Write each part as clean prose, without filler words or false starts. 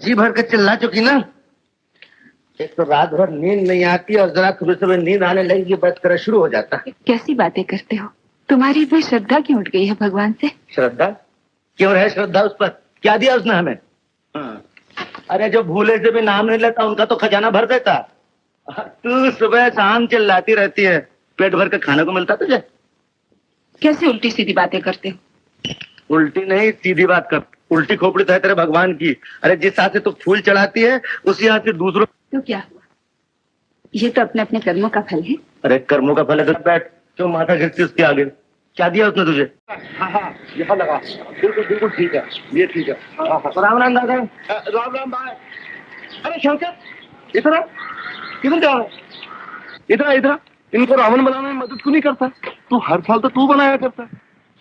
जी भर के चिल्ला चुकी ना। एक तो रात भर नींद नहीं आती और जरा सुबह सुबह नींद आने लगेगी बस तेरा शुरू हो जाता है। कैसी बातें करते हो? तुम्हारी भी श्रद्धा क्यों उठ गई है भगवान से? श्रद्धा? क्यों है श्रद्धा उस पर? क्या दिया उसने हमें? हाँ। अरे जो भूले से भी नाम नहीं लेता उनका तो खजाना भर देता। तू सुबह शाम चिल्लाती रहती है, पेट भर के खाने को मिलता तुझे? कैसे उल्टी सीधी बातें करते हो? उल्टी नहीं सीधी बात कर। उल्टी खोपड़ी तो है तेरे भगवान की। अरे जिस हाथ से तू फूल चढ़ाती है उसी हाथ से दूसरों। तो क्या हुआ? ये तो अपने अपने कर्मों का फल है। अरे कर्मों का फल है तो बैठ, क्यों माथा गिरती उसके आगे? क्या दिया उसने तुझे? हाँ हाँ यहाँ लगा, बिल्कुल बिल्कुल ठीक है, ये ठीक है। हाँ हाँ राम राम दादा। राम राम भाई। अरे शंकर, इतना किधर जा रहा है? इतना इतना इनको रावण बनाने में मदद क्यों नहीं करता? तू हर साल तो तू बनाया करता।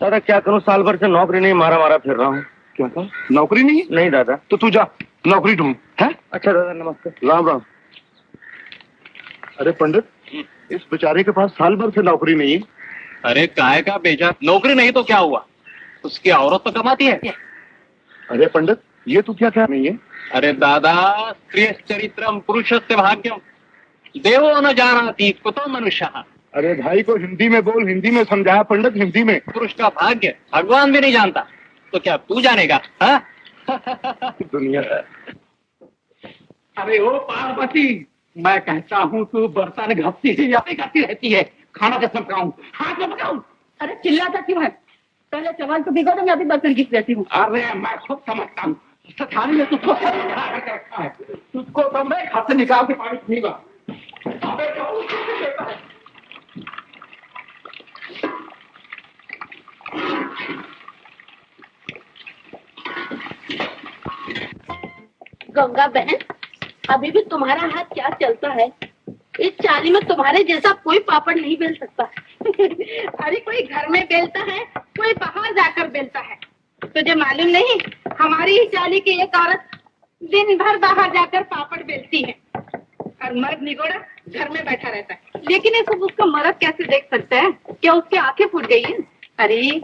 दादा क्या करूं, साल भर से नौकरी नहीं, मारा मारा फिर रहा हूँ। क्या कहा? नौकरी नहीं? नहीं दादा। तो तू जा नौकरी ढूंढ है। अच्छा दादा नमस्ते। राम राम। अरे पंडित, इस बेचारे के पास साल भर से नौकरी नहीं है। अरे काय का बेजा, नौकरी नहीं तो क्या हुआ, उसकी औरत तो कमाती है। अरे पंडित, ये तू क्या कह नहीं है? अरे दादा, स्त्री चरित्रम पुरुषस्य भाग्यम देवो न जानाति कुतो मनुष्यः। अरे भाई को हिंदी में बोल, हिंदी में समझाया पंडित, हिंदी में। पुरुष का भाग्य भगवान भी नहीं जानता तो क्या तू जानेगा? हाँ? दुनिया। अरे ओ पार्वती, मैं कहता हूँ तू बर्तन घपती से यादें करती रहती है, खाना कैसे पकाऊं, हाथ में पकाऊं? अरे चिल्लाता क्यों है? पहले चावल तो भिगो दो, मैं अभी बर्तन घिस देती हूँ। अरे मैं खुद समझता हूँ, थाली में तुझको रखा है, तुझको तो मैं हाथ से निकाल के पानी पीऊंगा। अबे कौन कैसे देता है? गंगा बहन, अभी भी तुम्हारा हाथ क्या चलता है? इस चाली में तुम्हारे जैसा कोई पापड़ नहीं बेल सकता। अरे कोई घर में बेलता है, कोई बाहर जाकर बेलता है। तुझे मालूम नहीं, हमारी ही चाली की एक औरत दिन भर बाहर जाकर पापड़ बेलती है और मर्द निगोड़ा घर में बैठा रहता है। लेकिन ये सब उसका मर्द कैसे देख सकता है? क्या उसकी आंखें फूट गई है? अरे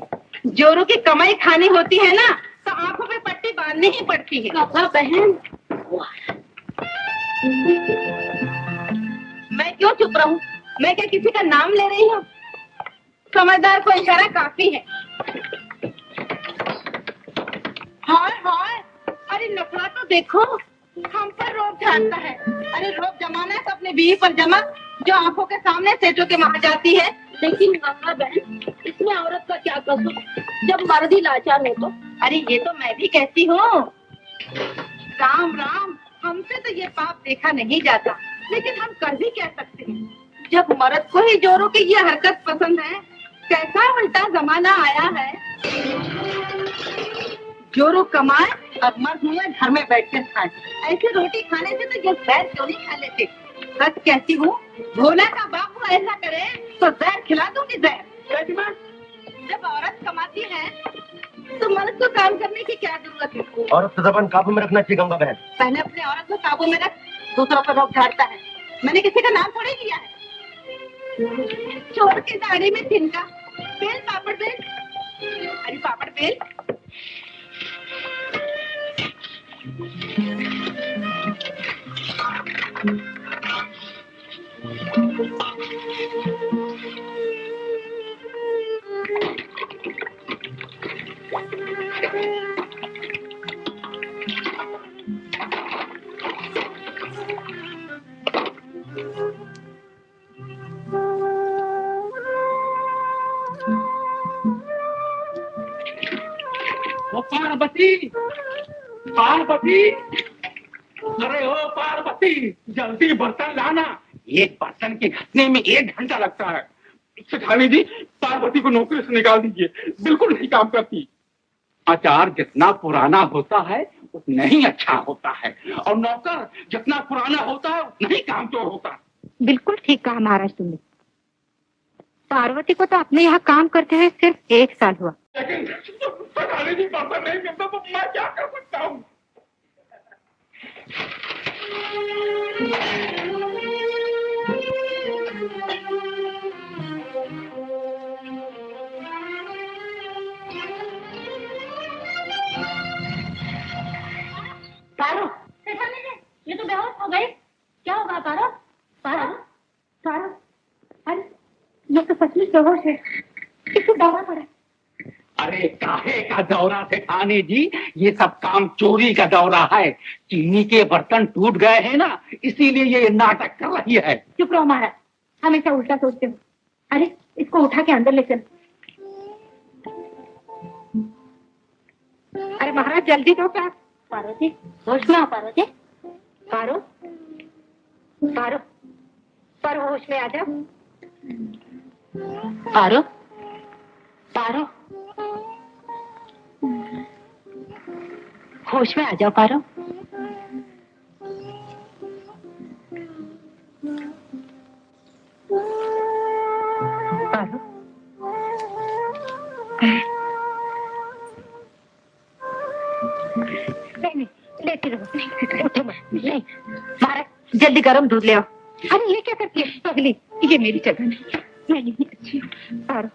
जोरों की कमाई खानी होती है ना, तो आंखों पे पट्टी बांधनी ही पड़ती है। गंगा बहन, मैं क्यों चुप रहूं? मैं क्या किसी का नाम ले रही हूँ? समझदार को इशारा काफी है। हाय हाय, अरे नखरा तो देखो, हम पर रोब झाड़ता है। अरे रोब जमाना है तो अपने बीवी पर जमा, जो आंखों के सामने सेठों के वहां जाती है। लेकिन गंगा बहन, इसमें औरत का क्या कसूर जब मर्द ही लाचार हो तो? अरे ये तो मैं भी कहती हूँ। राम राम, हमसे तो ये पाप देखा नहीं जाता, लेकिन हम कर भी क्या सकते हैं जब मर्द को ही जोरों की ये हरकत पसंद है। कैसा उल्टा जमाना आया है, जोरों कमाए और मर्द हुए घर में बैठ कर खाए। ऐसे रोटी खाने से तो ये जहर क्यों नहीं खा लेते? सच कहती हूँ, भोला का बापू ऐसा करे तो जहर खिला दूंगी। जहर जब औरत कमाती है तो मर्द को काम करने की क्या जरूरत है? औरत का जबान काबू में रखना चाहिए गंगा बहन। पहले अपने औरत को काबू में रख, दूसरों पर रोक झाड़ता है। मैंने किसी का नाम थोड़ी लिया है। चोर की दाढ़ी में तिनका, बेल पापड़ बेल। अरे पापड़ बेल। ओ पार्वती, पार्वती, अरे ओ पार्वती, जल्दी बर्तन लाना। एक बर्तन के घसने में 1 घंटा लगता है। सेठानी जी, पार्वती को नौकरी से निकाल दीजिए, बिल्कुल नहीं काम करती। आचार जितना पुराना होता है उतना ही अच्छा होता है, और नौकर जितना पुराना होता है उतना ही कामचोर होता है। बिल्कुल ठीक कहा महाराज तुमने। पार्वती को तो अपने यहाँ काम करते हुए सिर्फ 1 साल हुआ। लेकिन सेठानी जी बर्तन नहीं मिलता तो मैं क्या कर सकता हूँ? हो गए? क्या होगा पारो? पारो? पारो? अरे ये तो सच में बेहोश है, इसको दौरा पड़ा। अरे काहे का दौरा सेठानी जी, ये सब काम चोरी का दौरा है। चीनी के बर्तन टूट गए हैं ना, इसीलिए ये नाटक कर रही है। चुप रहो महाराज, हमेशा उल्टा सोचते हो। अरे इसको उठा के अंदर ले चल। अरे महाराज जल्दी दो क्या। पार्वती होश में आओ। पार्वती, पारो, पारो, पारो होश में आ जाओ। पारो, पारो, होश में आ जाओ पारो। पारो, नहीं लेती रहो, नहीं उठो मत, नहीं महाराज जल्दी गर्म दूध ले आओ। अरे ये क्या करती है पगली, ये मेरी जगह नहीं, मैं नहीं अच्छी हूँ। पारो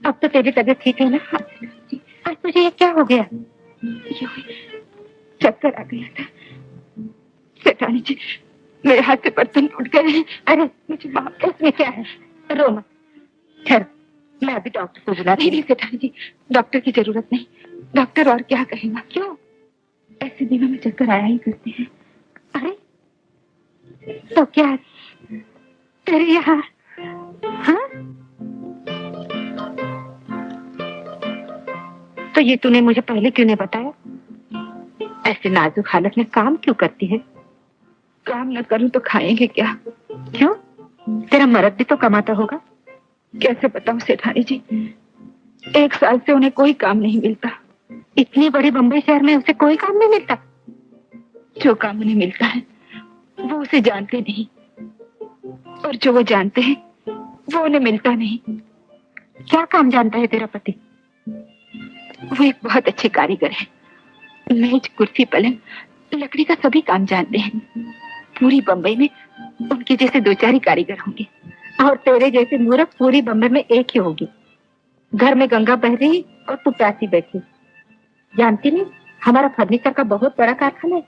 अब तो तेरी तबीयत ठीक है ना? आज तुझे ये क्या हो गया? चक्कर आ गया था सेठानी जी, मेरे हाथ से बर्तन टूट गए हैं। अरे मुझे माफ, इसमें क्या है, रो मत। ठहरो, मैं अभी डॉक्टर को बुला रही हूँ। सेठानी जी डॉक्टर की जरूरत नहीं, डॉक्टर और क्या कहेगा। क्यों? ऐसे दिनों में चक्कर आया ही करते हैं। अरे तो क्या तेरे यहाँ, हाँ तो ये तूने मुझे पहले क्यों नहीं बताया? ऐसे नाजुक हालत में काम क्यों करती है? काम न करूं तो खाएंगे क्या? क्यों? तेरा मर्द भी तो कमाता होगा। कैसे बताऊं सेठानी जी, 1 साल से उन्हें कोई काम नहीं मिलता। इतनी बड़ी बंबई शहर में उसे कोई काम नहीं मिलता। जो काम उन्हें मिलता है वो उसे जानते नहीं, और जो वो जानते हैं वो उन्हें मिलता नहीं। क्या काम जानता है तेरा पति? वो एक बहुत अच्छे कारीगर है। मेज, कुर्सी, पलंग, लकड़ी का सभी काम जानते हैं। पूरी बंबई में उनके जैसे 2-4 ही कारीगर होंगे, और तेरे जैसे मूर्ख पूरी बंबई में एक ही होगी। घर में गंगा बह रही और तू प्यासी बैठी। जानती नहीं, हमारा फर्नीचर का बहुत बड़ा कारखाना है,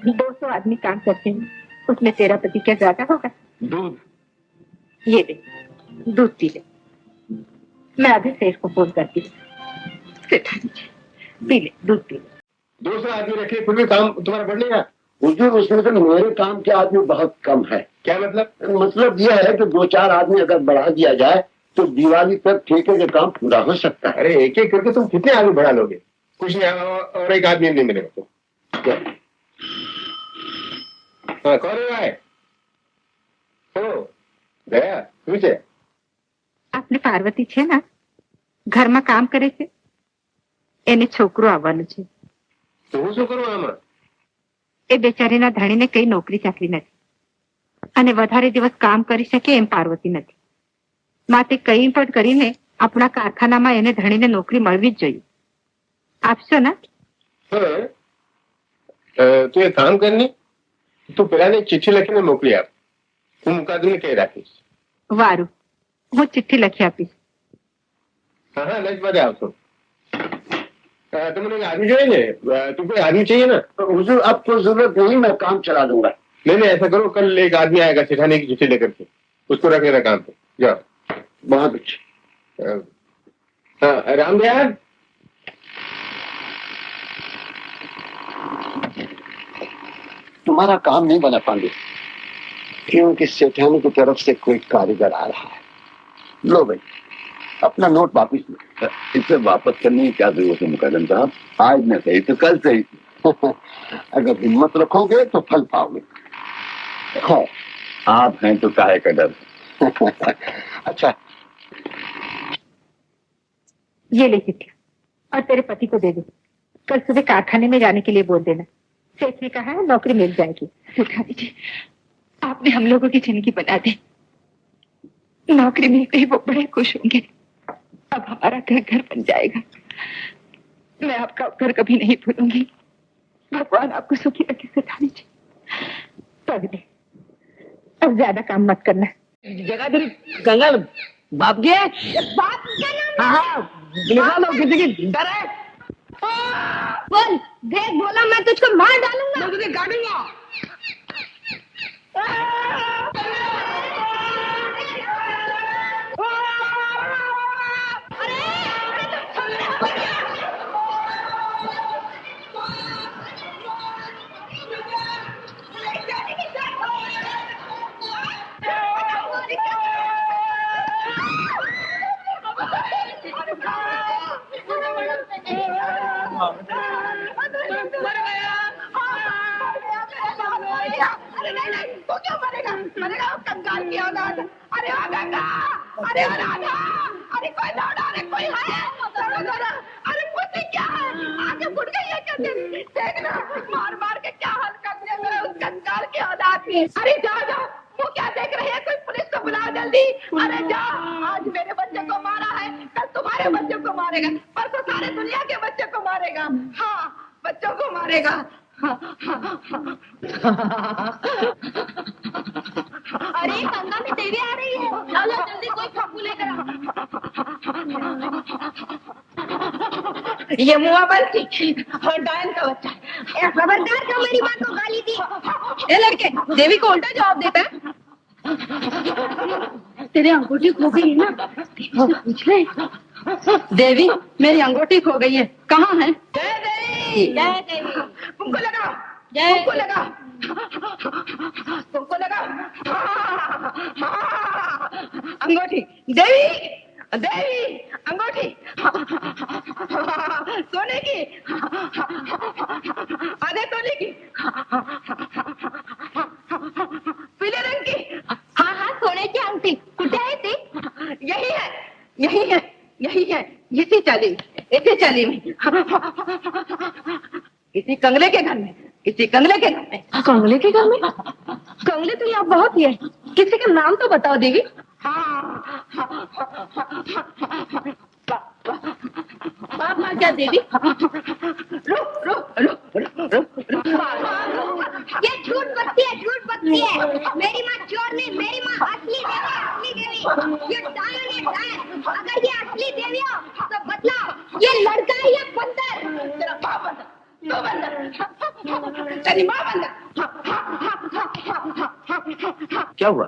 200 आदमी काम करते हैं। उसमें तेरा पति क्या ज्यादा होगा? दूध, ये दे, दूध पी ले। मैं अभी सेठ को फोन करती हूँ। सेठानी जी पी ले, दूध पी ले। 200 आदमी रखे फिर भी काम तुम्हारा बढ़ नहीं रहा। हुजूर उसमें से मेरे काम के आदमी बहुत कम है। क्या मतलब? मतलब यह है कि 2-4 आदमी अगर बढ़ा दिया जाए तो दिवाली तक ठेके का काम पूरा हो सकता है। अरे एक एक करके तुम कितने आदमी बढ़ा लोगे? कुछ नहीं, और एक आदमी नहीं मिलेगा तो। हाँ कौन है? ओ गया तुझे? आपने पार्वती छे ना, ઘરમાં કામ કરે છે, એને છોકરો આવવાનું છે। તો હું શું કરું આમાં? એ બેચારીના ધણીને કઈ નોકરી ચાકરી નથી, અને વધારે દિવસ કામ કરી શકે એમ પાર્વતી નથી। માટે કઈ પણ કરીને આપણા કારખાનામાં એને ધણીને નોકરી મળવી જ જોઈએ। આપશો ના? हाँ, तू एक काम करनी, तू પેલા ને ચિઠ્ઠી લખીને મોકલી આપ, હું મુકાદમે કહી રાખીશ। વારું, હું ચિઠ્ઠી લખી આપીશ। हाँ हाँ लंच बाद આવશો। तुमने आदमी चाहिए ना? तुमको आदमी चाहिए ना? हुजूर अब कोई जरूरत नहीं, मैं काम चला दूंगा। नहीं नहीं ऐसा करो, कल एक आदमी आएगा सेठानी की चिट्ठी लेकर के, उसको रख लेना काम पे। जाओ। बहुत अच्छा। हाँ रामदयाल, तुम्हारा काम नहीं बना पाएंगे क्योंकि सेठानी की तरफ से कोई कारीगर आ रहा है। लो भाई अपना नोट वापिस लो। इसे वापस करने की क्या जरूरत है मुकदम साहब? आज न सही तो कल सही। अगर हिम्मत रखोगे तो फल पाओगे। हाँ, आप हैं तो काहे का डर। अच्छा ये ले चिट्ठी और तेरे पति को दे दे। कल सुबह कारखाने में जाने के लिए बोल देना। सेठ ने कहा है नौकरी मिल जाएगी। उठा दीजिए, आपने हम लोगों की जिंदगी बना दी। नौकरी मिलते ही वो बड़े खुश होंगे। अब हमारा घर घर बन जाएगा। मैं आपका घर कभी नहीं भूलूंगी। भगवान आपको सुखी रखे सेठानी जी। पगले अब ज्यादा काम मत करना। जगह तेरी कंगाल बाप के बाप का नाम हाँ निकालो किसी की डर है। बोल, देख बोला मैं तुझको मार डालूंगा। मैं तुझे काटूंगा। मरेगा। अरे नहीं नहीं, वो क्यों मरेगा? मरेगा वो कंगाल की औलाद। अरे ओ गंगा, अरे ओ राधा, अरे कोई दौड़ा, अरे कोई है, दौड़ा दौड़ा। अरे पुती क्या है, आगे फुट गई है क्या तेरी? देखना मार मार के क्या हाल कर दिया मेरे उस कंगाल की औलाद ने। अरे जाओ जाओ, वो क्या देख रहे हैं? कोई पुलिस को बुलाओ जल्दी। अरे जाओ, आज मेरे बच्चे को मारा है, कल तुम्हारे बच्चे को मारेगा, परसों सारे दुनिया के बच्चे को मारेगा। हाँ, बच्चों को मारेगा। अरे गंगा में देवी आ रही है, चलो जल्दी कोई फप्पू लेकर आओ। ये मुआ बंसी और डायन का बच्चा। खबरदार जो मेरी बात को गाली दी। ये लड़के देवी को उल्टा जवाब देता है। तेरी अंगूठी खो गई है ना? पूछ ले। देवी, मेरी अंगूठी खो गई है, कहाँ है? जय देवी, जय देवी। तुमको लगा, तुमको लगा, तुमको लगा। अंगूठी देवी, देवी अंगूठी सोने की, आधे तोले की, पीले रंग की। हाँ हाँ, सोने की अंगूठी। कुछ है थी? यही है, यही है, यही है, इसी चाली में, इसी कंगले के घर में, इसी कंगले के घर में। कंगले के घर में? कंगले तो यहाँ बहुत ही है, किसी का नाम तो बताओ देवी। बाप मार क्या देवी? रुक रुक रुक रुक रुक। ये झूठ बकती है, झूठ बकती है। मेरी माँ चोर नहीं, मेरी माँ असली देवी, असली देवी। ये डायन है, डायन। अगर ये असली देवी हो तो बतलाओ, ये लड़का है या बंदर? तेरा बाप बंदर, तो बंदर, तेरी माँ बंदर। क्या हुआ?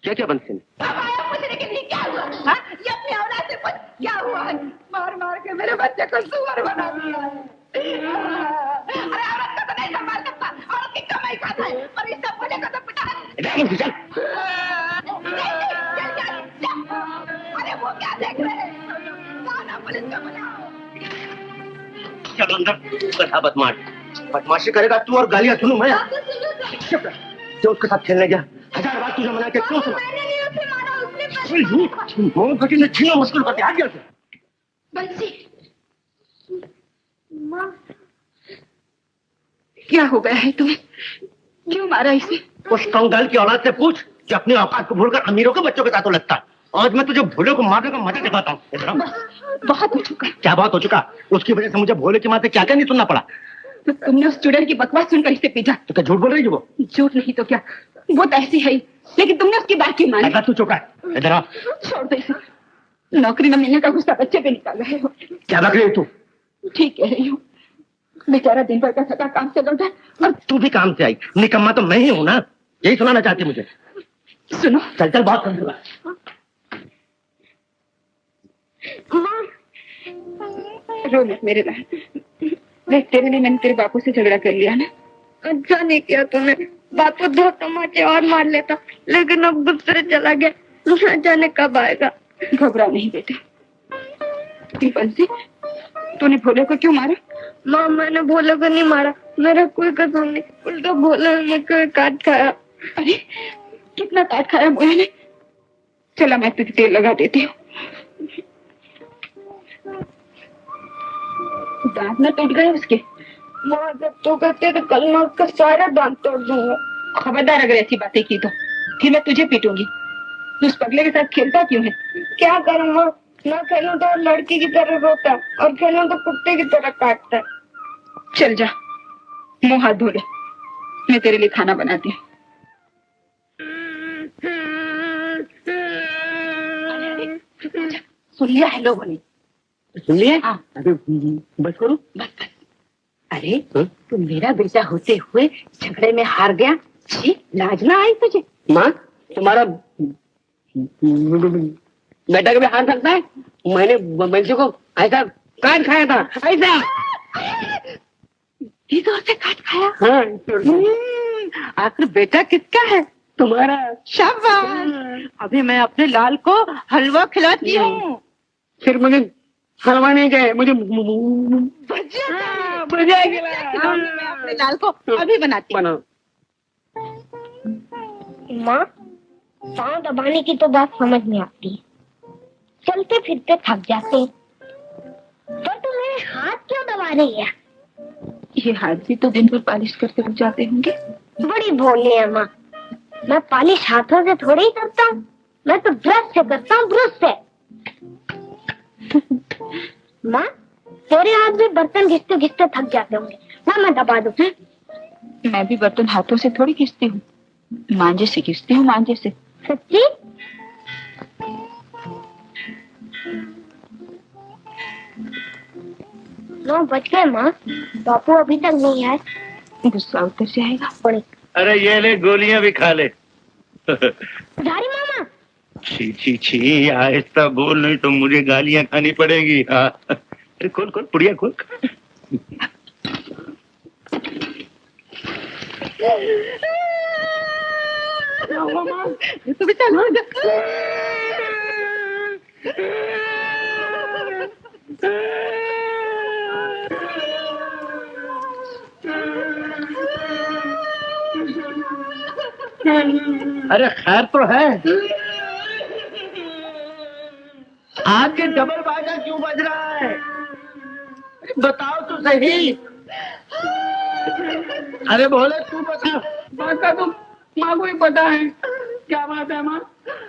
क्या क्या बंसी ने? पूछने के लिए क्या हुआ? हाँ? ये अपनी औलाद से पूछ क्या हुआ है? मार मार के मेरे बच्चे को सुअर बना दिया है। अरे औरत का तो नहीं संभाल सकता, औरत की कमाई खाता है, और इससे बोले को तो पिटा है। अरे वो क्या देख रहे हैं? कौन पुलिस को बुलाओ। चल अंदर, गधा बदमाश। बदमाशी करेगा तू और गालियां सुनूं मैं? चुप रह। जो उसके साथ खेलने गया, 1000 बार तुझे मना के क्यों सुना? मैंने नहीं उसे मारा, उसने मोहन फटी ने छीना मुश्किल करते आ गया से। बंसी, माँ क्या हो गया है तुम्हें? क्यों मारा इसे? उस कंगाल की औलाद से पूछ कि अपनी औकात को भूलकर अमीरों के बच्चों के साथ लगता है। आज मैं तुझे भोले को मारने का मजा दिखाता हूँ। बहुत हो चुका। क्या बात हो चुका? उसकी वजह से मुझे भोले की माँ से क्या क्या नहीं सुनना पड़ा। तो तुमने उस चुड़ैल की बकवास सुनकर इसे पीटा। तो क्या झूठ बोल रही है वो? झूठ नहीं तो क्या, वो तो ऐसी है ही, लेकिन तुमने उसकी बात क्यों मानी? तू चुप रह। इधर आ। छोड़ दो इसे। नौकरी न मिलने का गुस्सा बच्चे पे निकाल रहे हो। क्या लग रही है तू? ठीक कह रही हूँ, बेचारा दिन भर का थका काम से लौटा और तू भी काम से आई। निकम्मा तो मैं ही हूँ ना, यही सुनाना चाहती मुझे। सुनो। चल चल, बहुत कम हुआ। रो मत मेरे लाल, देख तेरे लिए मैंने तेरे बापू से झगड़ा कर लिया ना। अच्छा नहीं किया तूने, बापू 2 तमाचे और मार लेता, लेकिन अब गुस्से चला गया, न जाने कब आएगा। घबरा नहीं बेटे। बंसी, तूने भोले को क्यों मारा? माँ, मैंने भोले को नहीं मारा, मेरा कोई कसूर नहीं, उल्टा भोले ने मुझको काट खाया। अरे कितना काट खाया मोया ने? चला मैं तुझे तेल लगा देती हूँ। दांत न टूट गए उसके? माँ, जब तो कहते तो कल मैं उसका सारा दांत तोड़ दूंगा। खबरदार अगर ऐसी बातें की तो फिर मैं तुझे पीटूंगी। तू उस पगले के साथ खेलता क्यों है? क्या करूँ माँ, ना खेलूं तो लड़की की तरह रोता और खेलूं तो कुत्ते की तरह काटता है। चल जा, मुंह हाथ धो ले, मैं तेरे लिए खाना बनाती हूँ। सुन लिया है लोगों ने? सुन लिए? हाँ। अरे बस करो। बस बस। अरे तू मेरा बेटा होते हुए झगड़े में हार गया, छी, लाज ना आई तुझे? माँ, तुम्हारा बेटा कभी हार सकता है? मैंने बंसी को ऐसा काट खाया था, ऐसा। जोर से काट खाया? हाँ। आखिर बेटा किसका है? तुम्हारा। शाबाश। अभी मैं अपने लाल को हलवा खिलाती हूँ। फिर मुझे हलवा नहीं गए, मुझे भजिया खिला। मैं अपने लाल को अभी बनाती हूँ। बनाओ। माँ, पाँव दबाने की तो बात समझ में आती है, चलते फिरते थक जाते हैं, पर तू मेरे हाथ क्यों दबा रही है? ये हाथ भी तो दिन भर पालिश करते रुक जाते होंगे। बड़ी भोली है माँ, मैं पालिश हाथों से थोड़ी ही करता हूँ, मैं तो ब्रश से करता हूँ, ब्रश से। माँ, तेरे हाथ भी बर्तन घिसते घिसते थक जाते होंगे, मैं दबा दूँ। मैं भी बर्तन हाथों से थोड़ी घिसती हूँ, मांझे से घिसती हूँ, मांझे से। सच्ची? नौ बज गए माँ, बापू अभी तक नहीं आए। गुस्सा उतर जाएगा। बड़ी अरे ये ले गोलियां भी खा ले। उधारी मामा। छी छी छी, आहिस्ता बोल, नहीं तो मुझे गालियां खानी पड़ेगी। हाँ, अरे खोल खोल पुड़िया खोल। मामा, तू भी चल। अरे खैर तो है। आगे डबल बाजा क्यों बज रहा है? बताओ तो सही। अरे बोले तू बता। बात का तो माँ को ही पता है। क्या बात है माँ?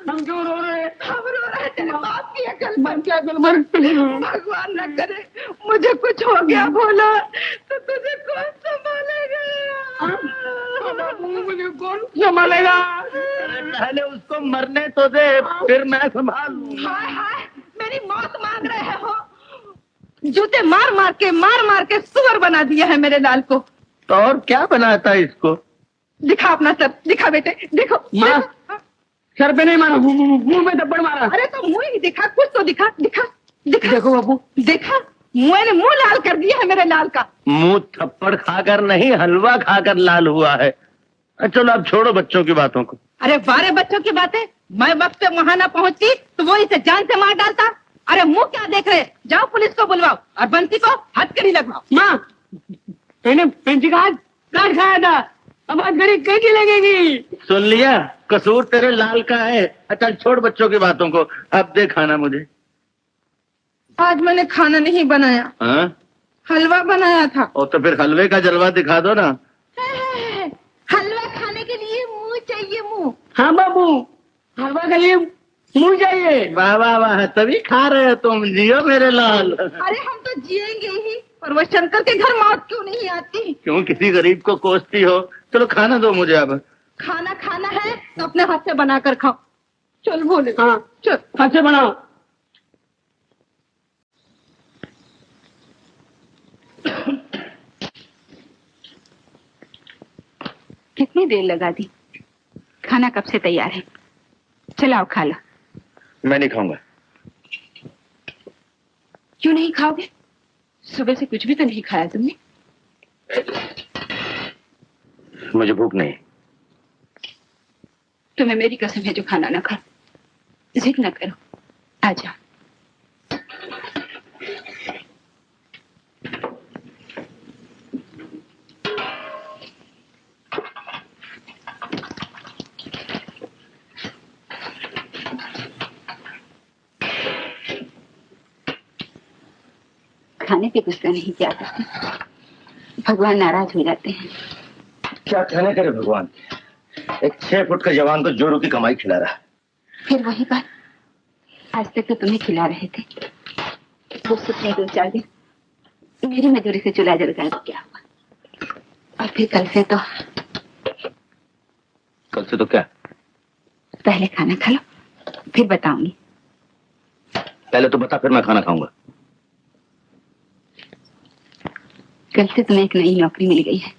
हम क्यों रो रहे हैं? हम रो रहे हैं तेरे बाप की अकल मन क्या अकल पर? भगवान न करे मुझे कुछ हो गया भोला तो तुझे कौन संभालेगा? मुझे कौन संभालेगा? अरे पहले उसको मरने तो दे, फिर मैं संभाल लूंगा। हाय हाय, मेरी मौत मांग रहे हो? जूते मार मार के सुअर बना दिया है मेरे लाल को। तो और क्या बनाता है इसको? दिखा अपना सर, दिखा बेटे, देखो। माँ, सर पे नहीं मारा, मुंह में थप्पड़ मारा। अरे तो मुंह ही दिखा, कुछ तो दिखा, दिखा दिखा। देखो बाबू, देखा, मैंने मुंह लाल कर दिया है मेरे लाल का। मुंह थप्पड़ खाकर नहीं, हलवा खाकर लाल हुआ है। चलो अब छोड़ो बच्चों की बातों को। अरे बारे बच्चों की बातें, मैं वक्त पे वहां ना पहुंचती तो वो इसे जान से मार डालता। अरे मुंह क्या देख रहे, जाओ पुलिस को बुलवाओ और बंसी को हथकड़ी लगवाओ। माँ, मैंने पेंची का हाथ काट खाया था, अब हथकड़ी कैसी लगेगी? सुन लिया, कसूर तेरे लाल का है। अच्छा छोड़ बच्चों की बातों को, अब दे खाना मुझे। आज मैंने खाना नहीं बनाया, हाँ? हलवा बनाया था। और तो फिर हलवे का जलवा दिखा दो ना। हलवा खाने के लिए मुंह चाहिए, मुंह। हाँ बाबू, हलवा के लिए मुंह चाहिए। वाह वाह वाह, तभी खा रहे हो तुम। जियो मेरे लाल। अरे हम तो जिएंगे ही, पर वो शंकर के घर मौत क्यों नहीं आती? क्यों किसी गरीब को कोसती हो? चलो खाना दो मुझे अब। खाना खाना है तो अपने हाथ से बना कर खाओ। चल बोले। हाँ चल। हाथ से बनाओ। कितनी देर लगा दी? खाना कब से तैयार है, चलाओ खा लो। मैं नहीं खाऊंगा। क्यों नहीं खाओगे? सुबह से कुछ भी तो नहीं खाया तुमने। मुझे भूख नहीं। तुम्हें मेरी कसम है जो खाना ना खाओ। जिद न करो, आ जाओ। खाने पे गुस्सा नहीं किया करते, भगवान नाराज हो जाते हैं। क्या कहने करे भगवान, एक 6 फुट का जवान को जोरों की कमाई खिला रहा है। फिर वही बात, आज तक तो तुम्हें खिला रहे थे, वो सुखने 2-4 दिन मेरी मजदूरी से चूल्हा जल गया तो क्या हुआ? और फिर कल से तो क्या? पहले खाना खा लो, फिर बताऊंगी। पहले तो बता, फिर मैं खाना खाऊंगा। कल से तुम्हें एक नई नौकरी मिल गई है।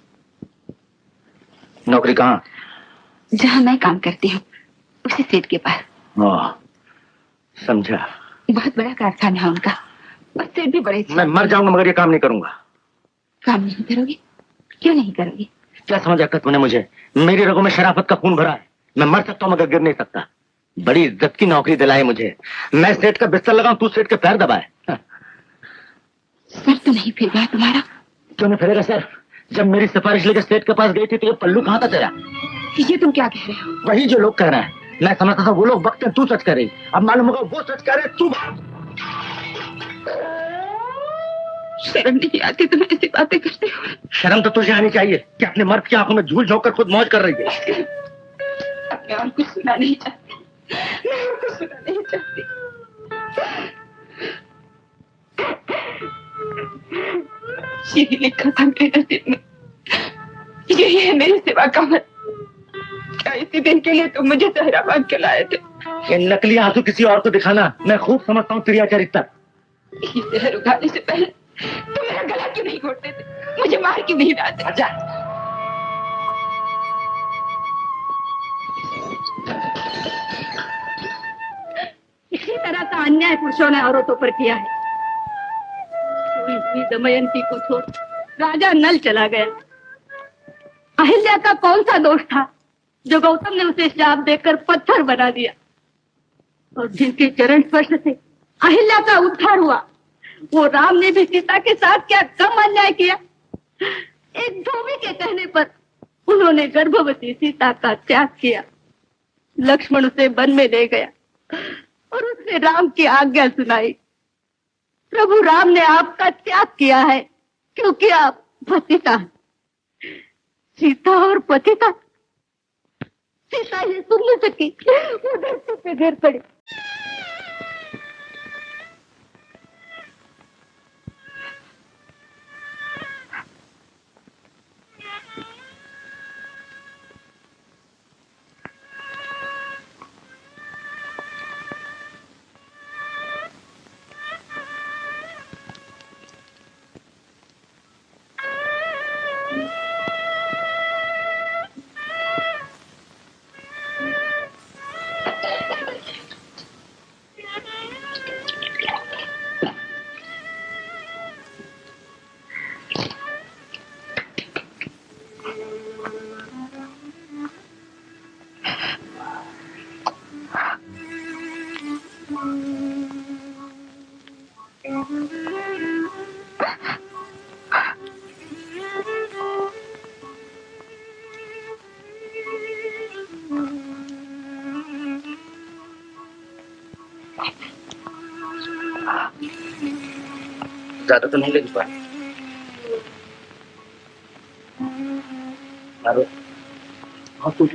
नौकरी कहाँ? जहाँ मैं काम करती हूँ, उसी सेठ के पास। समझा। बहुत बड़ा कारखाना है उनका, और सेठ भी बड़े। मैं मर जाऊंगा मगर ये काम नहीं करूंगा। काम नहीं करोगे? क्यों नहीं करोगे? क्या समझ रखा तूने मुझे? मेरी रगों में शराफत का खून भरा है। मैं मर सकता हूँ मगर गिर नहीं सकता। बड़ी इज्जत की नौकरी दिलाई मुझे। मैं सेठ का बिस्तर लगाऊं, तू सेठ के पैर दबाए। सर तो नहीं फिर गया तुम्हारा? क्यों नहीं फिरेगा सर? जब मेरी सिफारिश लेकर सेठ के पास गई थी तो ये पल्लू कहाँ था तेरा? ये तुम क्या कह रहे हो? वही जो लोग कह रहे हैं। मैं समझता था वो लोग वक्त तू सच करे, अब मालूम होगा वो सच करे तू। शर्म नहीं आती तुम ऐसी बातें करते हो? शर्म तो तुझे आनी चाहिए कि अपने मर्द की आंखों में झूल झोंक कर खुद मौज कर रही है। मैं और कुछ सुना नहीं चाहती, मैं और कुछ सुना नहीं चाहती। यही लिखा था मेरे नसीब में, यही है मेरे सिवा का मत। क्या इसी दिन के लिए तुम मुझे सहरा बांध के लाए थे? ये नकली आंसू किसी और को दिखाना मैं खूब समझता हूँ तेरी चरित्र। ये जहर उगाने से पहले तुम मेरा गला क्यों नहीं घोटते थे? मुझे मार क्यों नहीं डालते? अच्छा इसी तरह का अन्याय पुरुषों ने औरतों पर किया है। दमयंती को छोड़ राजा नल चला गया। अहिल्या का कौन सा दोष था जो गौतम ने उसे शाप देकर पत्थर बना दिया, और जिनके चरण स्पर्श से अहिल्या का उद्धार हुआ, वो राम ने भी सीता के साथ क्या कम अन्याय किया। एक धोबी के कहने पर उन्होंने गर्भवती सीता का त्याग किया। लक्ष्मण उसे वन में ले गया और उसने राम की आज्ञा सुनाई। प्रभु राम ने आपका त्याग किया है क्योंकि आप पतिता हैं। सीता और पतिता, सीता ये सुन नहीं सकी, वो धरती पे गिर पड़ी। ज्यादा तो नहीं लगी पाई। हाँ तो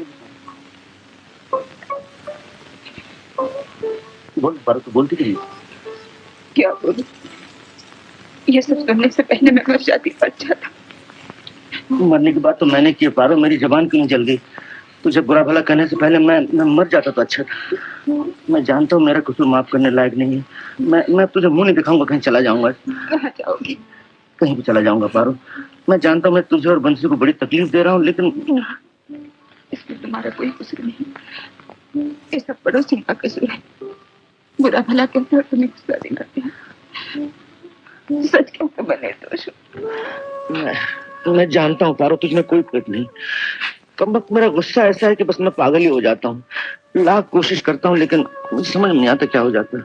बोल बारो, तो बोलती रही। क्या बोलूं? ये सब सुनने से पहले मैं मर जाती, बच जाता। मरने की बात तो मैंने की पारो, मेरी जबान क्यों जल गई? तुझे बुरा भला कहने से पहले मैं मर जाता तो अच्छा था। मैं जानता हूँ मेरा कसूर माफ करने लायक नहीं है। मैं तुझे मुंह नहीं दिखाऊंगा, कहीं चला जाऊंगा। कहाँ जाओगी? कहीं भी चला जाऊंगा पारो। मैं जानता हूँ मैं तुझे और बंसी को बड़ी तकलीफ दे रहा हूँ, लेकिन इसमें तुम्हारा कोई कसूर नहीं। ये सब पड़ोसी का कसूर है। बुरा भला कहते और तुम्हें गुस्सा दिलाते हैं। सच कहते बने दोष। मैं जानता हूँ पारो, तुझमें कोई पेट नहीं। कम वक्त मेरा गुस्सा ऐसा है कि बस मैं पागल ही हो जाता हूँ। लाख कोशिश करता हूँ लेकिन मुझे समझ नहीं आता क्या हो जाता है।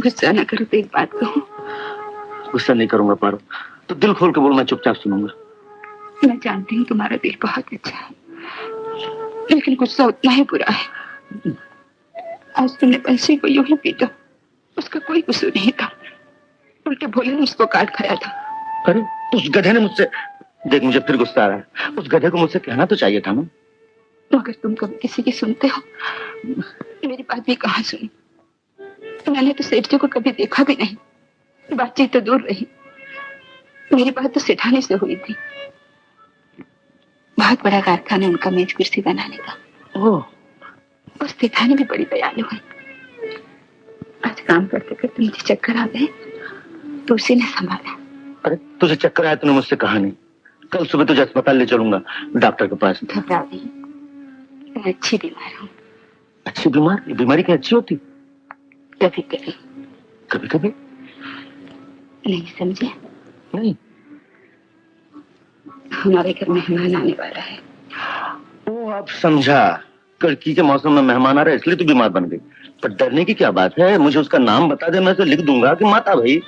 गुस्सा न करो तो एक बात कहूँ। गुस्सा नहीं करूंगा पारो, तो दिल खोल के बोल, मैं चुपचाप सुनूंगा। मैं जानती हूँ तुम्हारा दिल बहुत अच्छा है, लेकिन गुस्सा उतना ही बुरा है। आज तुमने बंसी को यूं ही पीटा, उसका कोई कसूर नहीं था। उल्टे भोले ने उसको काट खाया था। अरे उस गधे ने मुझसे, देख मुझे फिर गुस्सा आ रहा है। उस गधे को मुझसे कहना तो चाहिए था ना। तो अगर तुम कभी किसी की सुनते हो, मेरी बात भी कहाँ सुनी। मैंने तो सेठ जी को कभी देखा भी नहीं, बातचीत तो दूर रही। मेरी बात तो सेठानी से हुई थी। बहुत बड़ा कारखाना उनका मेज कुर्सी बनाने का। ओह, उस सेठानी भी बड़ी दयालु है। आज काम करते करते मुझे चक्कर आ गए तो उसी ने संभाला। अरे तुझे चक्कर आया तूने मुझसे कहा नहीं। कल सुबह तुझे अस्पताल ले चलूंगा, डॉक्टर के पास। घबराओ नहीं, मैं अच्छी बीमार हूँ। अच्छी बीमार? ये बीमारी क्या अच्छी होती? कभी कभी। कभी कभी? नहीं समझे? नहीं। हमारे घर मेहमान आने वाला है। ओ अब समझा, कड़की के मौसम में मेहमान आ रहा है इसलिए तू बीमार बन गई। पर डरने की क्या बात है, मुझे उसका नाम बता दे, मैं तो लिख दूंगा कि माता भाई।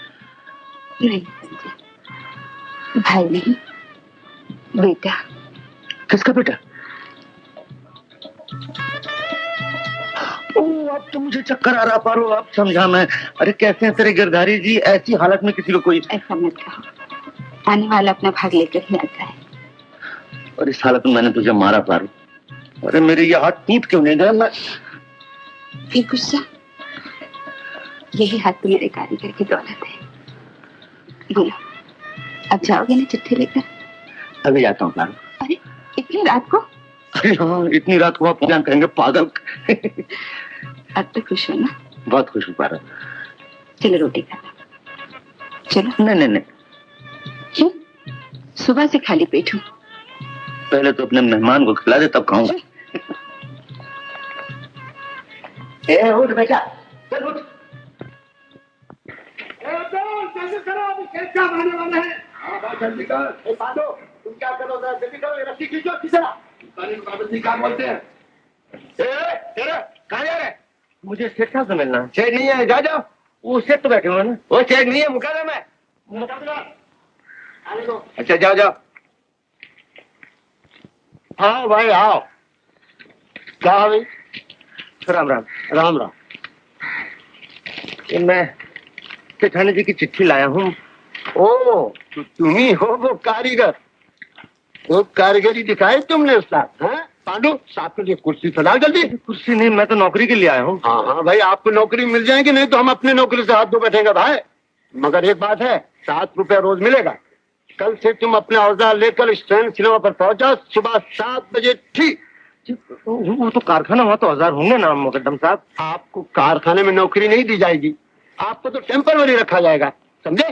नहीं समझे, भाई नहीं, बेटा। किसका बेटा? अब तो मुझे चक्कर आ रहा पारो, अब समझा मैं। अरे कैसे हैं तेरे गिरधारी जी? ऐसी हालत में किसी को कोई ऐसा मत कहो, आने वाला अपना भाग लेकर ही आता है। और इस हालत में मैंने तुझे मारा पारो। अरे मेरे ये हाथ टूट क्यों नहीं गए? मैं ये गुस्सा, यही हाथ तो मेरे कारीगर की दौलत है। बोलो, अब जाओगे ना चिट्ठी लेकर? अभी जाता हूँ पारो। अरे इतनी रात को? अरे हाँ, इतनी रात को आप जान कहेंगे पागल। अब तो खुश हो ना? बहुत खुश हूँ पारो। चलो रोटी खाना। चलो। नहीं नहीं नहीं, क्यों? सुबह से खाली पेट हूँ। पहले तो अपने मेहमान को खिला दे तब खाऊंगा। ए उठ बेटा, चल उठ। जल्दी करो, अभी खेत काम आने वाला है। हाँ जल्दी कर। पांडो तुम क्या करो, जल्दी करो, ये रस्सी खींचो खींचो। क्या बोलते हैं? कहाँ जा रहे? मुझे सेठ साहब से मिलना है। शेर नहीं है, जा जाओ। वो सेठ तो बैठे हुए हैं ना। वो शेर नहीं है, मुकदम है। अच्छा जाओ जाओ। हाँ भाई आओ। क्या भाई? राम राम। राम राम। ये मैं सेठानी जी की चिट्ठी लाया हूँ। ओ तो तुम ही हो वो कारीगर? वो कारीगरी दिखाई तुमने उस साथ? हाँ पांडु, साथ के लिए कुर्सी चलाओ जल्दी। कुर्सी नहीं, मैं तो नौकरी के लिए आया हूँ। हाँ हाँ भाई, आपको नौकरी मिल जाएगी, नहीं तो हम अपनी नौकरी से हाथ धो बैठेंगे भाई। मगर एक बात है, 7 रुपया रोज मिलेगा। कल से तुम अपने औजार लेकर स्टैंड सिनेमा पर पहुंचा, सुबह 7 बजे ठीक। वो तो कारखाना, वहाँ तो औजार होंगे ना मुकद्दम साहब। आपको कारखाने में नौकरी नहीं दी जाएगी, आपको तो टेम्पररी रखा जाएगा, समझे?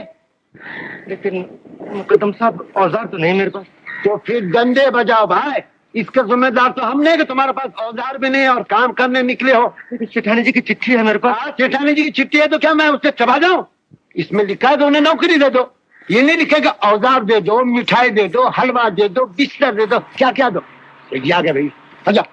लेकिन मुकद्दम साहब औजार तो नहीं मेरे पास। तो फिर डंडे बजाओ भाई, इसका जिम्मेदार तो हम नहीं कि तुम्हारे पास औजार भी नहीं और काम करने निकले हो। सेठानी जी की चिट्ठी है मेरे पास। सेठानी जी की चिट्ठी है तो क्या मैं उससे चबा जाऊं? इसमें लिखा है तो उन्हें नौकरी दे दो। ये नहीं लिखेगा औजार दे दो, मिठाई दे दो, हलवा दे दो, बिस्तर दे दो, क्या क्या दो। ये आ गया भाई, आजा।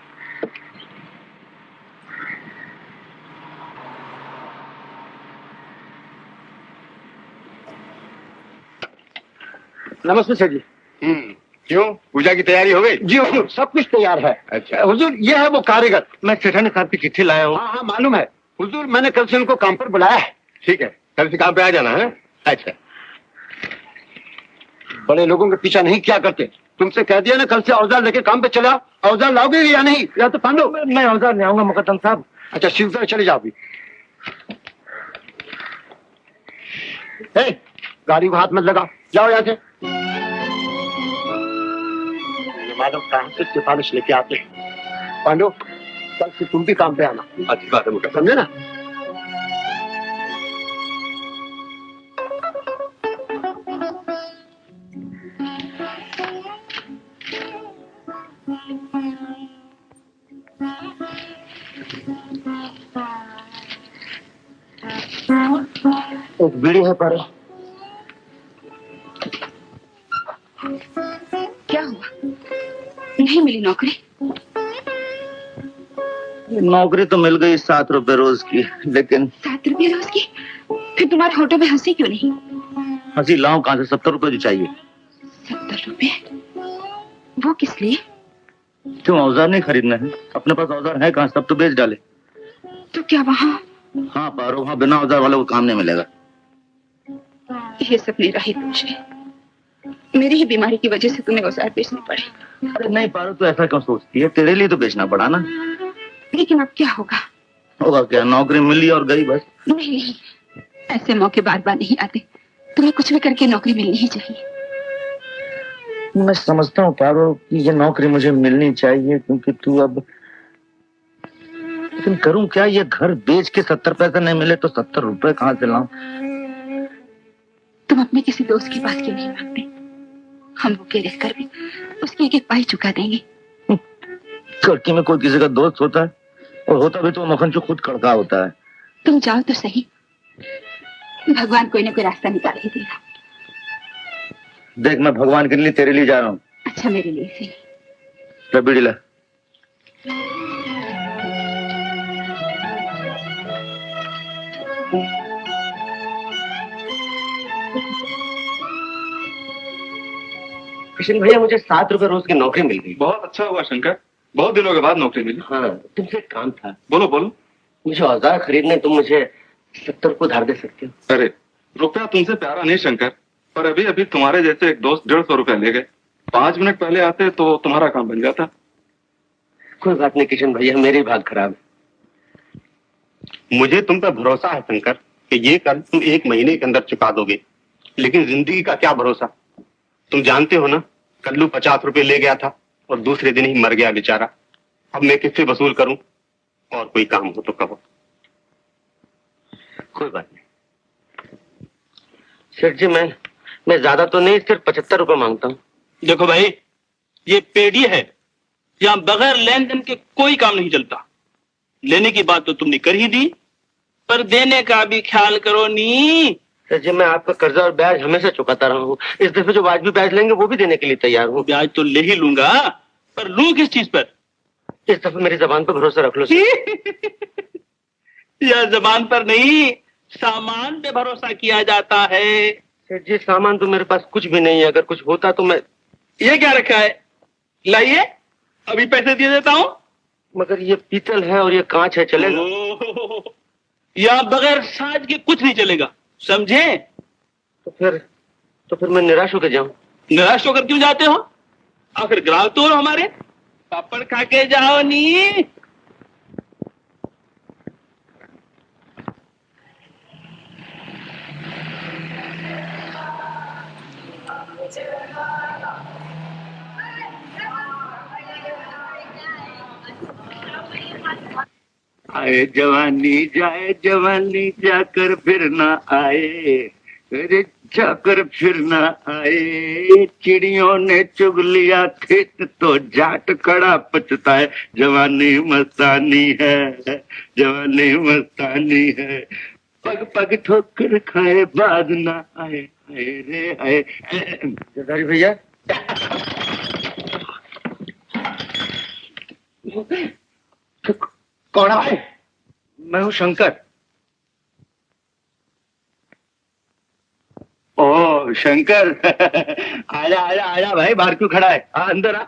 नमस्ते सर जी। क्यों, पूजा की तैयारी हो गई? जी हुजूर, सब कुछ तैयार है। अच्छा हुजूर, ये है वो कारीगर। मैं सेठानी साहब की चिट्ठी लाया हूँ। हाँ हाँ मालूम है हुजूर, मैंने कल से उनको काम पर बुलाया है। ठीक है, कल से काम पे आ जाना है। अच्छा, बड़े लोगों के पीछा नहीं किया करते। तुमसे कह दिया ना, कल से औजार लेके काम पे चला। औजार लाओगे या नहीं? या तो पांडु? मैं औजार ले आऊंगा मुकद्दम साहब। अच्छा शीघ्र चले जाओ अभी। गाड़ी को हाथ मत लगा, जाओ यहाँ से। माधव कहाँ से सिफारिश लेके आते? पांडु, कल से तुम भी काम पे आना। अच्छी बात है मुझे, समझे ना? एक बीड़ी है पर। क्या हुआ? नहीं मिली नौकरी? नौकरी तो मिल गई 7 रुपए रोज की, लेकिन 7 रुपये रोज की? फिर तुम्हारे होठों में हंसी क्यों नहीं? हंसी लाऊं कहाँ से? 70 रुपए जो चाहिए। 70 रुपये? वो किस लिए? क्यों, औजार नहीं खरीदना है? अपने पास औजार है कहाँ, सब तो बेच डाले। तो क्या वहाँ? हाँ पारो, वहाँ बिना औजार वाले को काम नहीं मिलेगा। ये सब मेरा ही दोष है। मेरी ही बीमारी की वजह से तुम्हें औजार बेचने पड़े। अरे नहीं पारो, तो ऐसा क्यों सोचती है? तेरे लिए तो बेचना पड़ा ना। लेकिन अब क्या होगा? होगा क्या, नौकरी मिली और गई बस। नहीं नहीं, ऐसे मौके बार बार नहीं आते। तुम्हें कुछ भी करके नौकरी मिलनी ही चाहिए। मैं समझता हूँ पारो कि ये नौकरी मुझे मिलनी चाहिए, क्योंकि तू अब, लेकिन करूं क्या? ये घर बेच के 70 पैसे नहीं मिले तो 70 रुपए कहाँ से लाऊं? तुम अपने किसी दोस्त की बात क्यों नहीं मानते? हम भूखे रहकर भी उसकी एक पाई चुका देंगे। कड़की में कोई किसी का दोस्त होता है? और होता भी तो मक्खन जो खुद कड़का होता है। तुम जाओ तो सही, भगवान कोई ना कोई रास्ता निकाल ही देगा। देख, मैं भगवान के लिए तेरे लिए जा रहा हूँ। अच्छा, मेरे लिए सही। ले बीड़ी ला। किशन भैया, मुझे 7 रुपए रोज की नौकरी मिल गई। बहुत अच्छा हुआ शंकर, बहुत दिनों के बाद नौकरी मिली। हाँ, तुमसे एक काम था। बोलो बोलो। मुझे औजार खरीदने तुम मुझे 70 को धार दे सकते हो? अरे रुपया तुमसे प्यारा नहीं शंकर, पर अभी अभी तुम्हारे जैसे एक दोस्त 150 रुपया ले गए। 5 मिनट पहले आते तो तुम्हारा काम बन जाता। कोई बात नहीं किशन भैया, मेरी भाग खराब है। मुझे तुम पर भरोसा है शंकर कि ये कर्ज तुम 1 महीने के अंदर चुका दोगे, लेकिन जिंदगी का क्या भरोसा। तुम जानते हो ना, कल्लू 50 रुपए ले गया था और दूसरे दिन ही मर गया बेचारा। अब मैं किससे वसूल करूं? और कोई काम हो तो कहो। कोई बात नहीं सेठ जी, मैं ज्यादा तो नहीं, सिर्फ 75 रुपए मांगता हूँ। देखो भाई, ये पेड़ी है, यहाँ बगैर लेन देन के कोई काम नहीं चलता। लेने की बात तो तुमने कर ही दी, पर देने का भी ख्याल करो नी। सर जी, मैं आपका कर्जा और ब्याज हमेशा चुकाता रहा हूँ। इस दफे जो वाजिबी ब्याज लेंगे वो भी देने के लिए तैयार हूँ। ब्याज तो ले ही लूंगा, पर लूं किस चीज पर? इस दफे मेरी जबान पर भरोसा रख लो। यह जबान पर नहीं, सामान पे भरोसा किया जाता है। सर जी, सामान तो मेरे पास कुछ भी नहीं है। अगर कुछ होता तो मैं। ये क्या रखा है? लाइए, अभी पैसे दे देता हूँ। मगर ये पीतल है और ये कांच है, चलेगा? यहाँ बगैर साज के कुछ नहीं चलेगा, समझे? तो फिर मैं निराश होकर जाऊं? निराश होकर क्यों जाते हो? आखिर ग्राहक तो हो हमारे। पापड़ खा के जाओ नी। आए जवानी जाए जवानी, जाकर फिर ना आए, अरे जाकर फिर ना आए। चिड़ियों ने चुग लिया खेत तो जाट खड़ा पछताए। जवानी मस्तानी है, जवानी मस्तानी है। पग पग ठोकर खाए बाद ना आए, आए रे आए। जरदारी भैया, कौन है भाई? मैं हूँ शंकर। ओ शंकर, आजा आजा आजा भाई, बाहर क्यों खड़ा है? अंदर आ।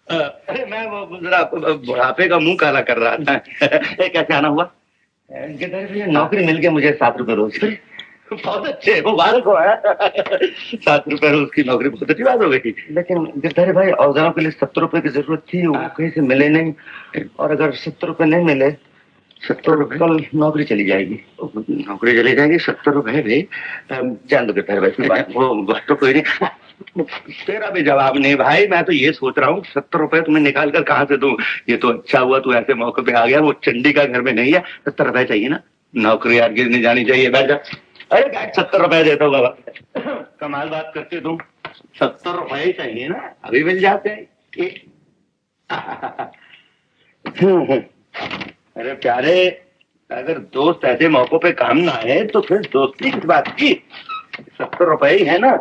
अरे मैं वो जरा बुढ़ापे का मुंह काला कर रहा था। कैसे आना हुआ? नौकरी मिल गई मुझे 7 रुपए रोज। बहुत अच्छे, मुबारक हो। 7 रुपए रोज की नौकरी बहुत अच्छी बात हो गई। लेकिन गिरधारी भाई, औजारों के लिए 70 रुपए की जरूरत थी, वो कहीं से मिले नहीं। और अगर 70 रुपए नहीं मिले, 70 रुपए कल नौकरी चली जाएगी। नौकरी चली जाएगी, 70 रुपए भी जान दो गिरधारी भाई। वो बात तो कोई नहीं, तेरा भी जवाब नहीं भाई। मैं तो ये सोच रहा हूँ 70 रुपए तुम्हें निकाल कर कहाँ से दूं? ये तो अच्छा हुआ तू ऐसे मौके पे आ गया। वो चंडी का घर में नहीं है। 70 रुपए चाहिए ना, नौकरी यार गिरने जानी चाहिए। बैठ जा। अरे 70 रुपए देता हूँ बाबा। कमाल बात करते तुम। 70 रुपए ही चाहिए ना, अभी मिल जाते हैं। अरे प्यारे, अगर दोस्त ऐसे मौकों पे काम ना आए तो फिर दोस्ती किस बात की? 70 रुपए ही है ना।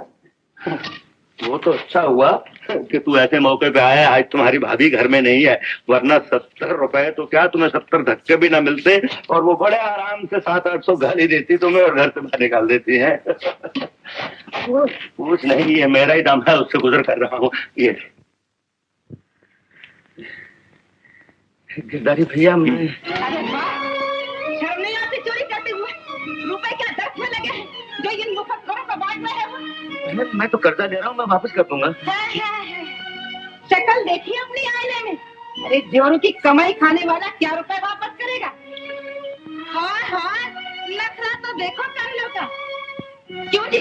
वो तो अच्छा हुआ कि तू ऐसे मौके पे आया। आज तुम्हारी भाभी घर में नहीं है, वरना 70 रुपए तो क्या, तुम्हें 70 धक्के भी ना मिलते और वो बड़े आराम से 700-800 गाली देती तुम्हें और घर से बाहर निकाल देती है। कुछ नहीं, ये मेरा ही दम है, उससे गुजर कर रहा हूँ। ये गिरधारी भैया, मैं अरे वाह, शर्म नहीं आती चोरी करते हुए? रुपए क्या 10 में लगे हैं जो इन मुफक्करों का बांट रहे हो? मैं तो कर्जा दे रहा हूँ, मैं वापस कर दूंगा। शक्ल देखिए अपनी आईने में। अरे जोरों की कमाई खाने वाला क्या रुपए वापस करेगा? हाँ हाँ, नखरा तो देखो कर लो का। क्यों जी?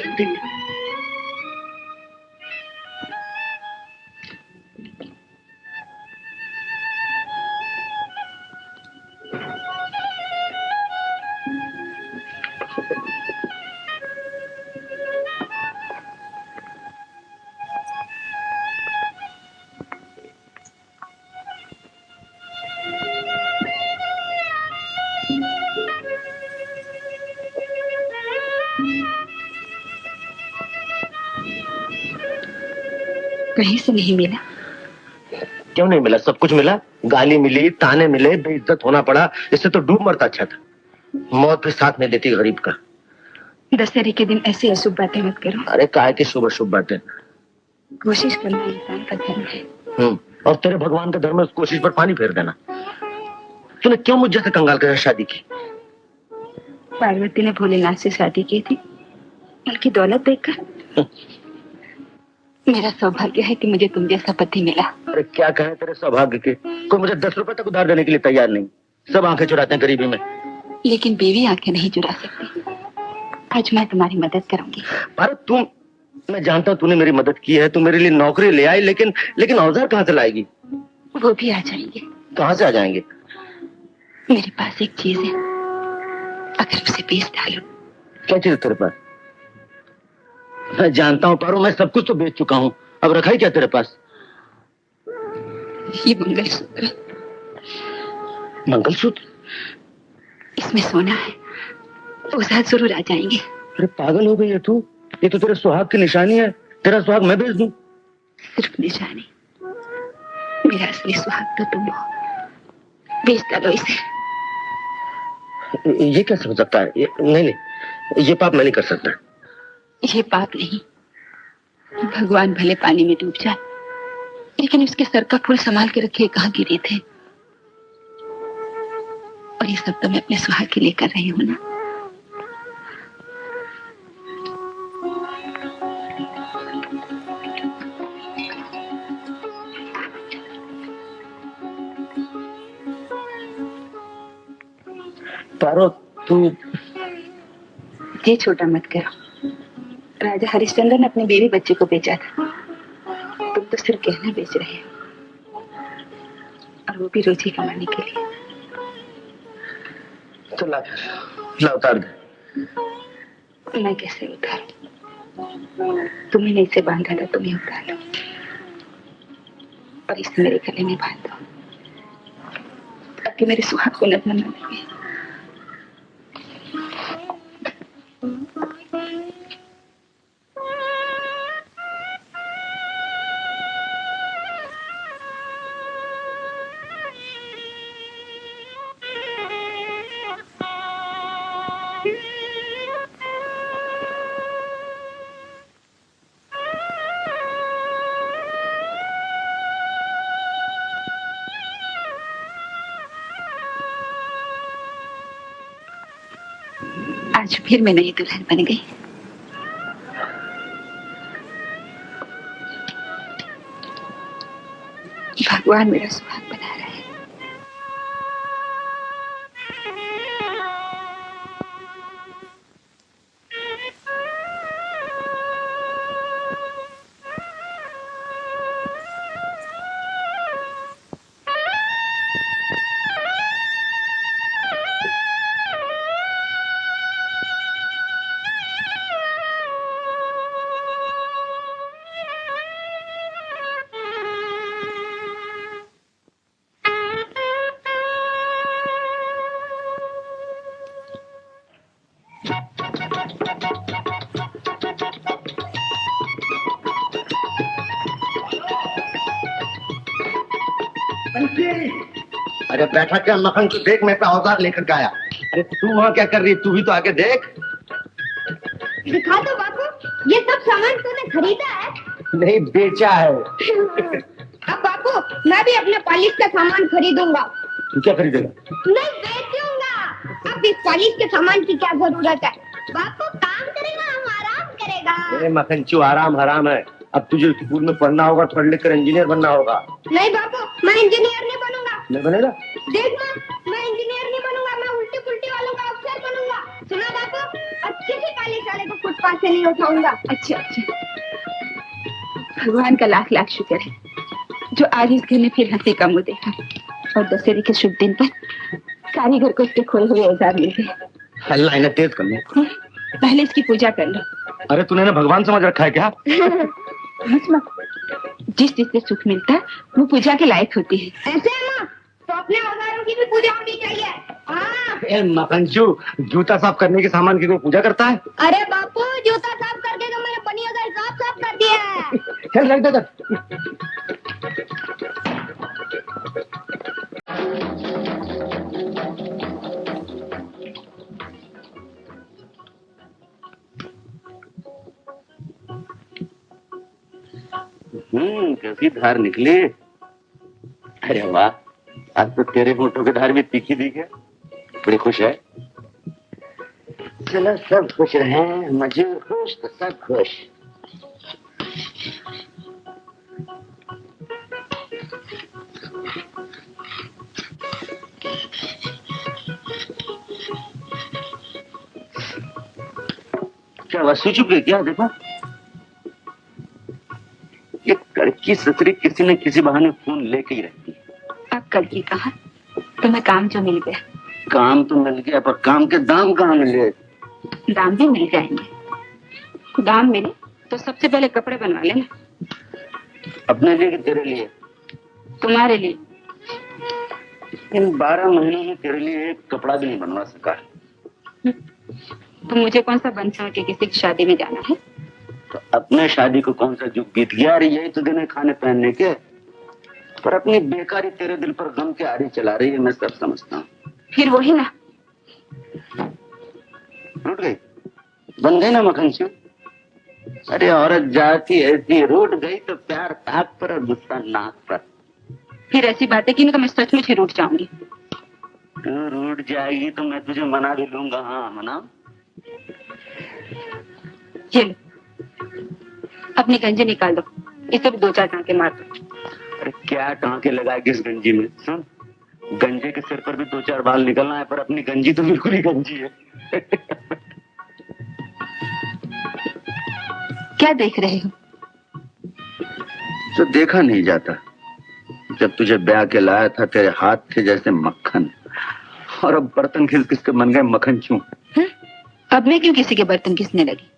कहीं से नहीं मिला। क्यों नहीं मिला? सब कुछ मिला। गाली मिली, ताने मिले, बेइज्जत होना पड़ा। इससे तो डूब मरता अच्छा था। मौत भी साथ में देती गरीब का। दशहरे के दिन ऐसी अशुभ बातें मत करो। अरे काहे की शुभ शुभ बातें? कोशिश करना इंसान का धर्म है। और तेरे भगवान का धर्म है उस कोशिश पर पानी फेर देना। तूने क्यों मुझ जैसे कंगाल के साथ शादी की? पार्वती ने भोलेनाथ से शादी की थी, उनकी दौलत देखकर। मेरा सौभाग्य है कि मुझे तुम जैसा पति मिला। अरे क्या कहें तेरे सौभाग्य के, कोई मुझे 10 रुपए तक उधार देने के लिए तैयार नहीं। सब आंखें चुराते हैं गरीबी में। लेकिन बीवी आंखें नहीं चुरा सकती। आज मैं तुम्हारी मदद करूंगी। पर मैं जानता हूँ तूने मेरी मदद की है, तू मेरे लिए नौकरी ले आई, लेकिन औजार कहाँ से लाएगी? वो भी आ जाएंगे। कहाँ से आ जाएंगे? मेरे पास एक चीज है, अगर उसे बेच डालो। क्या चीज है तेरे पास? मैं जानता हूँ पारो, मैं सब कुछ तो बेच चुका हूँ, अब रखा ही क्या तेरे पास? ये मंगलसूत्र। मंगलसूत्र? इसमें सोना है, औजार जरूर आ जाएंगे। अरे पागल हो गई है तू, ये तो तेरे सुहाग की निशानी है। तेरा सुहाग मैं बेच दूं? सिर्फ निशानी, मेरा असली सुहाग तो तुम हो। बेच डालो इसे। ये कैसे हो सकता है? नहीं, ये पाप मैं नहीं कर सकता। ये पाप नहीं, भगवान भले पानी में डूब जाए, लेकिन उसके सर का फूल संभाल के रखे कहाँ गिरे थे। और ये सब तो मैं अपने सुहाग के लिए कर रही हूँ ना। पारो तू ये छोटा मत करो। राजा हरिश्चंद्र ने अपने बेबी बच्चे को बेचा था, तुम तो सिर्फ गहना बेच रहे हो, और वो भी रोजी कमाने के लिए। तो ला उतार दे। मैं कैसे उतारूं? तुम्हें नहीं से बांधा था, तुम्हें उतार लो और इसे मेरे गले में बांध दो, ताकि मेरे सुहाग को नजर न लगे। आज फिर मैं नई दुल्हन बन गई। भगवान मेरा सुहाग बना रहा है। अरे बैठा क्या मखन, तू देख मैं अपना औजार लेकर के आया। अरे तू वहाँ क्या कर रही है? तू भी तो आके देख। दिखा दो बापू, ये सब सामान तूने खरीदा है? नहीं, बेचा है। अब बापू मैं भी अपने पॉलिश का सामान खरीदूंगा। तू क्या खरीदेगा? नहीं बेचूंगा। अब इस पॉलिश के सामान की क्या जरूरत है? बापू काम करेगा, हम आराम करेगा। अरे मखनचू, आराम हराम है। अब तुझे स्कूल में पढ़ना होगा, पढ़ लिख कर इंजीनियर बनना होगा। नहीं बापू, मैं इंजीनियर नहीं बनूंगा। नहीं बनेगा? देखना, मैं इंजीनियर नहीं बनूंगा, मैं उल्टी पुल्टी वालों का अफसर बनूंगा। सुना बापू, और किसी पॉलिश वाले को फुटपाथ से नहीं उठाऊंगा। अच्छा, भगवान का लाख लाख शुक्र है जो आज इस घर में फिर हंसी का मुंह देखा, और दशहरे के शुभ दिन पर कारीगर को इसके खोए हुए औजार मिल गए। अल्लाह इन्हें तेज कर ले। पहले इसकी पूजा कर लो। अरे तूने ना भगवान समझ रखा है क्या? जिस जिससे सुख मिलता है वो पूजा के लायक होती है। ऐसे है माँ, तो अपने औजारों की भी पूजा होनी चाहिए। हाँ। मखनचू, जूता साफ करने के सामान की कोई पूजा करता है? अरे बापू, जूता साफ करके तो मैंने पनिया का हिसाब साफ कर दिया है। चल रख दे। कैसी धार निकली। अरे वाह, आज तो तेरे फोटो के धार भी तीखी दी है, बड़ी खुश है। चलो सब खुश रहे, मजूर खुश तो सब खुश। क्या वस्तु चुप गई क्या? देखो ये कड़की ससुरी किसी न किसी बहाने फोन लेके ही रहती है। अब कल की कहा, तुम्हें काम जो मिल गया। काम तो मिल गया, पर काम के दाम कहाँ मिले? दाम भी मिल जाएंगे। दाम मिले तो सबसे पहले कपड़े बनवा लेना। अपने लिए कि तेरे लिए? तुम्हारे लिए। इन 12 महीनों में तेरे लिए एक कपड़ा भी नहीं बनवा सका। तो मुझे कौन सा बन समझ के किसी की शादी में जाना है? तो अपने शादी को कौन सा युग बीत गया? अरे यही तो दिन है खाने पहनने के। पर अपनी बेकारी तेरे दिल पर गम के आड़ी चला रही है, मैं सब समझता हूँ। फिर वही ना, रूठ गई, बन गई ना मक्खन सिंह। अरे औरत जाती ऐसी, रूठ गई तो प्यार ताक पर और गुस्सा नाक पर। फिर ऐसी बातें की ना तो मैं सचमुच ही रूठ जाऊंगी। तू रूठ जाएगी तो मैं तुझे मना भी लूंगा। हाँ मना। ये लो, अपनी गंजी निकाल दो, इसे भी 2-4 टांके मार दो। अरे क्या टांके लगाए किस गंजी में? सुन, गंजे के सिर पर भी 2-4 बाल निकलना है, पर अपनी गंजी तो बिल्कुल ही गंजी है। क्या देख रहे हो? तो देखा नहीं जाता। जब तुझे ब्याह के लाया था तेरे हाथ थे जैसे मक्खन, और अब बर्तन घिस घिस के बन गए मक्खन क्यों? अब मैं क्यों किसी के बर्तन घिसने लगी?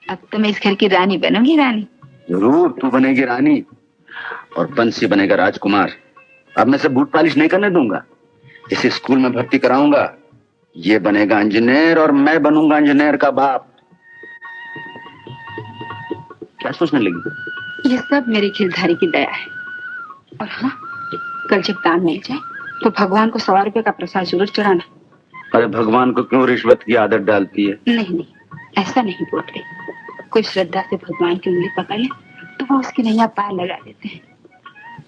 अब तो मैं इस घर की रानी बनूंगी। रानी जरूर तू बनेगी रानी, और बंसी बनेगा राजकुमार। अब मैं सब बूट पॉलिश नहीं करने दूंगा। इसे स्कूल में भर्ती कराऊंगा। ये बनेगा इंजीनियर और मैं बनूंगा इंजीनियर का बाप। क्या सोचने लगी? ये सब मेरी खिलधारी की दया है। और हाँ, कल जब दाम मिल जाए तो भगवान को 100 रुपए का प्रसाद जरूर चढ़ाना। अरे भगवान को क्यों रिश्वत की आदत डालती है? नहीं, ऐसा नहीं बोल रही। कोई श्रद्धा से भगवान की उंगली पकड़ ले तो वो उसकी नैया पार लगा देते हैं।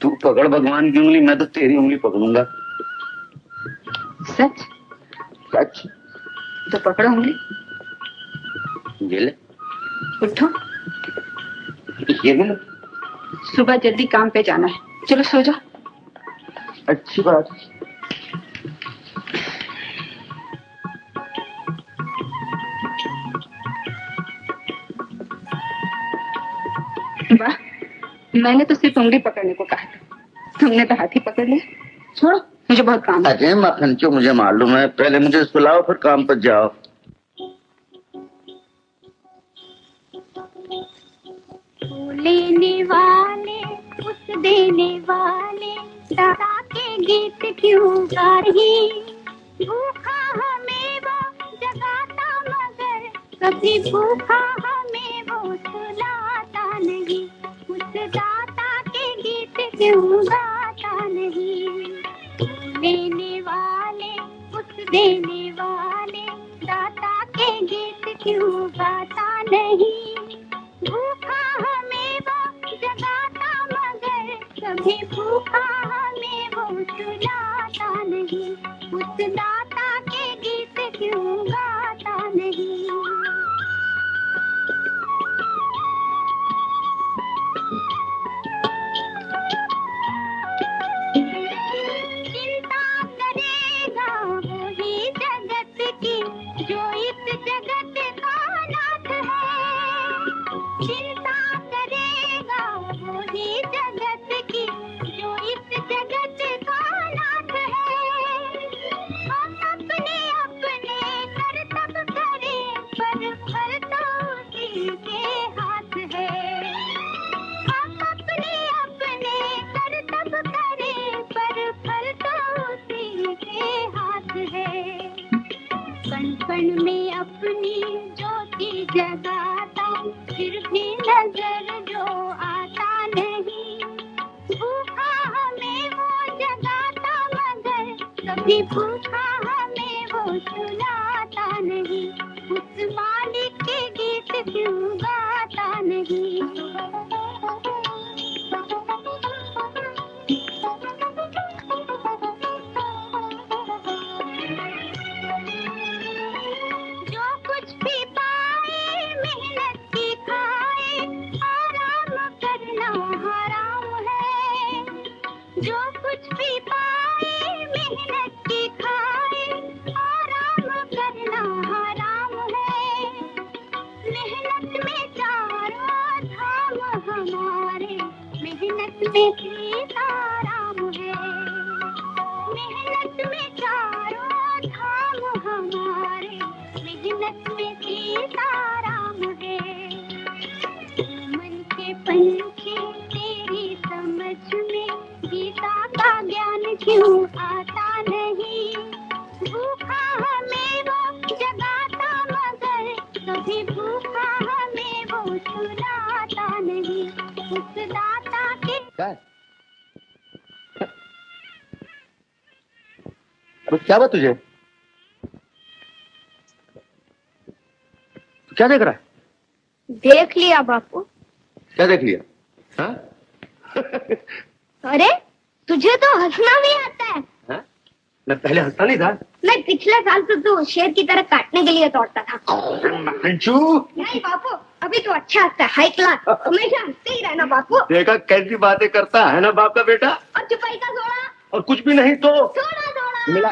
तू पकड़ भगवान की उंगली, मैं तो तेरी उंगली पकड़ूंगा। सच? सच। तो पकड़ो उंगली। ये ले। उठो। ये भी लो। सुबह जल्दी काम पे जाना है, चलो सो जाओ। अच्छी बात। वाह, मैंने तो सिर्फ उंगली पकड़ने को कहा था, तुमने तो हाथ ही पकड़ लिया। छोड़ो, मुझे बहुत काम है। अजय मक्खन क्यों, मुझे मालूम है। पहले मुझे सुलाओ फिर काम पर जाओ। लेने वाले उस देने वाले दादा के गीत क्यों गा रही? भूखा हमें वो जगाता मगर कभी भूखा हमें वो सुलाता नहीं। उस दाता के गीत क्यों गाता नहीं? लेने वाले उस देने वाले दाता के गीत क्यों गाता नहीं? भूखा हमें वो जगाता मगर कभी भूखा हमें वो सुलाता नहीं। उस दाता के गीत क्यों गाता नहीं? चिंता करेगा वही जगत की जो इस जगत का नाथ है। चिंता करेगा वही जगत की जो इस जगत का नाथ है। हम अपने अपने कर्तव्य करें पर फल तो उसी के हाथ है। हम अपने अपने कर्तव्य करें पर फल तो उसी के हाथ है। कण कण में अपनी ज्योति जगाता फिर भी नजर जो आता नहीं। भूखा हमें वो जगाता मगर कभी भूखा हमें वो सुलाता नहीं। उस मालिक के गीत क्यों गाता नहीं? जो कुछ भी पाए मेहनत की खाए, आराम करना हराम है। मेहनत में चारों धाम हमारे, मेहनत में सीताराम है। मेहनत में चारों धाम हमारे, मेहनत में सीताराम है। मन के पंछी तेरी समझ में गीता का ज्ञान क्यों आता नहीं? भूखा हमें वो जगाता मगर कभी भूखा हमें वो सुलाता नहीं। उस दाता के क्या बात तुझे? क्या देख रहा है? देख लिया बापू। क्या देख लिया? हाँ? अरे तुझे तो हंसना भी आता है। हाँ? मैं पहले हंसता नहीं था। मैं पिछले साल तो तू शेर की तरह काटने के लिए दौड़ता था। मंचू, नहीं बापू, अभी तो अच्छा हंसता है, हाई क्लास। हमेशा हंसते ही रहना बापू। देखा कैसी बातें करता है ना बाप का बेटा। और चुपाई का सोना। और कुछ भी नहीं तो सोना सोना मिला।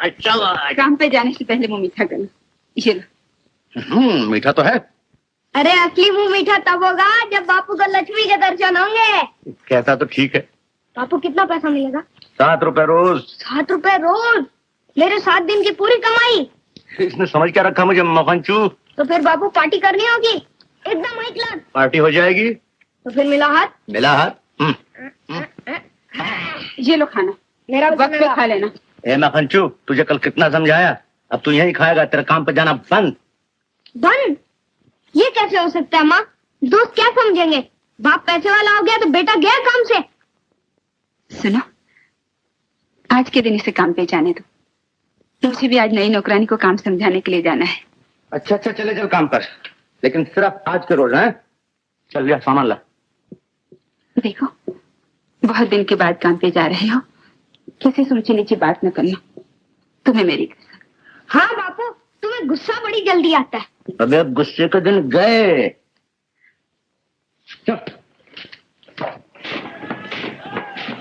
अच्छा काम पे जाने से पहले मुँह मीठा करना। ये लो। मीठा तो है। अरे असली मुंह मीठा तब होगा जब बापू को लक्ष्मी के दर्शन होंगे। कहता तो ठीक है। बापू कितना पैसा मिलेगा? 7 रुपए रोज। 7 रुपए रोज? मेरे 7 दिन की पूरी कमाई। इसने समझ क्या रखा मुझे मफंचू। तो फिर बापू पार्टी करनी होगी एकदम हाई क्लास। पार्टी हो जाएगी। तो फिर मिला हाथ। मिला हाथ। ये लो खाना, मेरा वक्त पे खा लेना। ए मफंचू, तुझे कल कितना समझाया, अब तू यहीं खाएगा, तेरा काम पे जाना बंद। बंद? ये कैसे हो सकता है माँ? दोस्त क्या समझेंगे? बाप पैसे वाला हो गया तो बेटा गया काम से। सुनो, आज के दिन इसे काम पे जाने दो। मुझे भी आज नई नौकरानी को काम समझाने के लिए जाना है। अच्छा चले चल काम कर, लेकिन सिर्फ आज के रोज है। चल लिया सामान ला। देखो, बहुत दिन के बाद काम पे जा रहे हो, किसी से ऊंची नीची बात न करना, तुम्हें मेरी कसम। हाँ बापू, तुम्हें गुस्सा बड़ी जल्दी आता है। अबे गुस्से के दिन गए।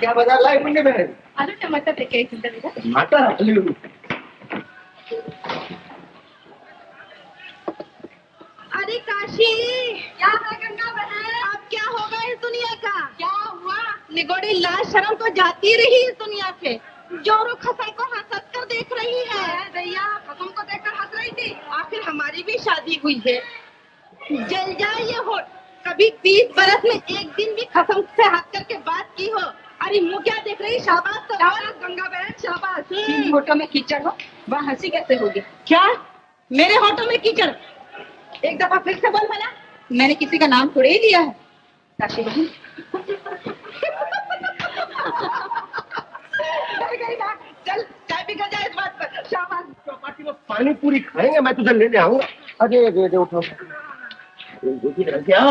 क्या बाजार लाई मंडी में? आलू टमाटर लेके आई सुंदर बेटा। टमाटर आलू। अरे काशी, क्या है गंगा बहन? अब क्या होगा इस दुनिया का? क्या हुआ? निगोड़ी लाज शर्म तो जाती रही इस दुनिया से। जोरू खसम को हंस कर देख रही है। भैया खसम को देखकर हंस रही थी। आखिर हमारी भी शादी हुई है। जल जाए ये होठ, कभी 20 बरस में एक दिन भी खसम से हंस करके बात की हो। अरे मुँह क्या देख रही? शाबाश तो शाबाश गंगा बहन, शाबाश। होठों में कीचड़ हो, वहाँ हंसी कैसे होगी? क्या मेरे होठों में कीचड़? एक दफा फिर से बोल भला। मैंने किसी का नाम थोड़े ही लिया है। काशी बहन, चल चाय पी कर जाए इस बात पर। शाबाश। चौपाटी में पानी पूरी खाएंगे, मैं तुझे लेने आऊंगा। अरे दे उठो। क्या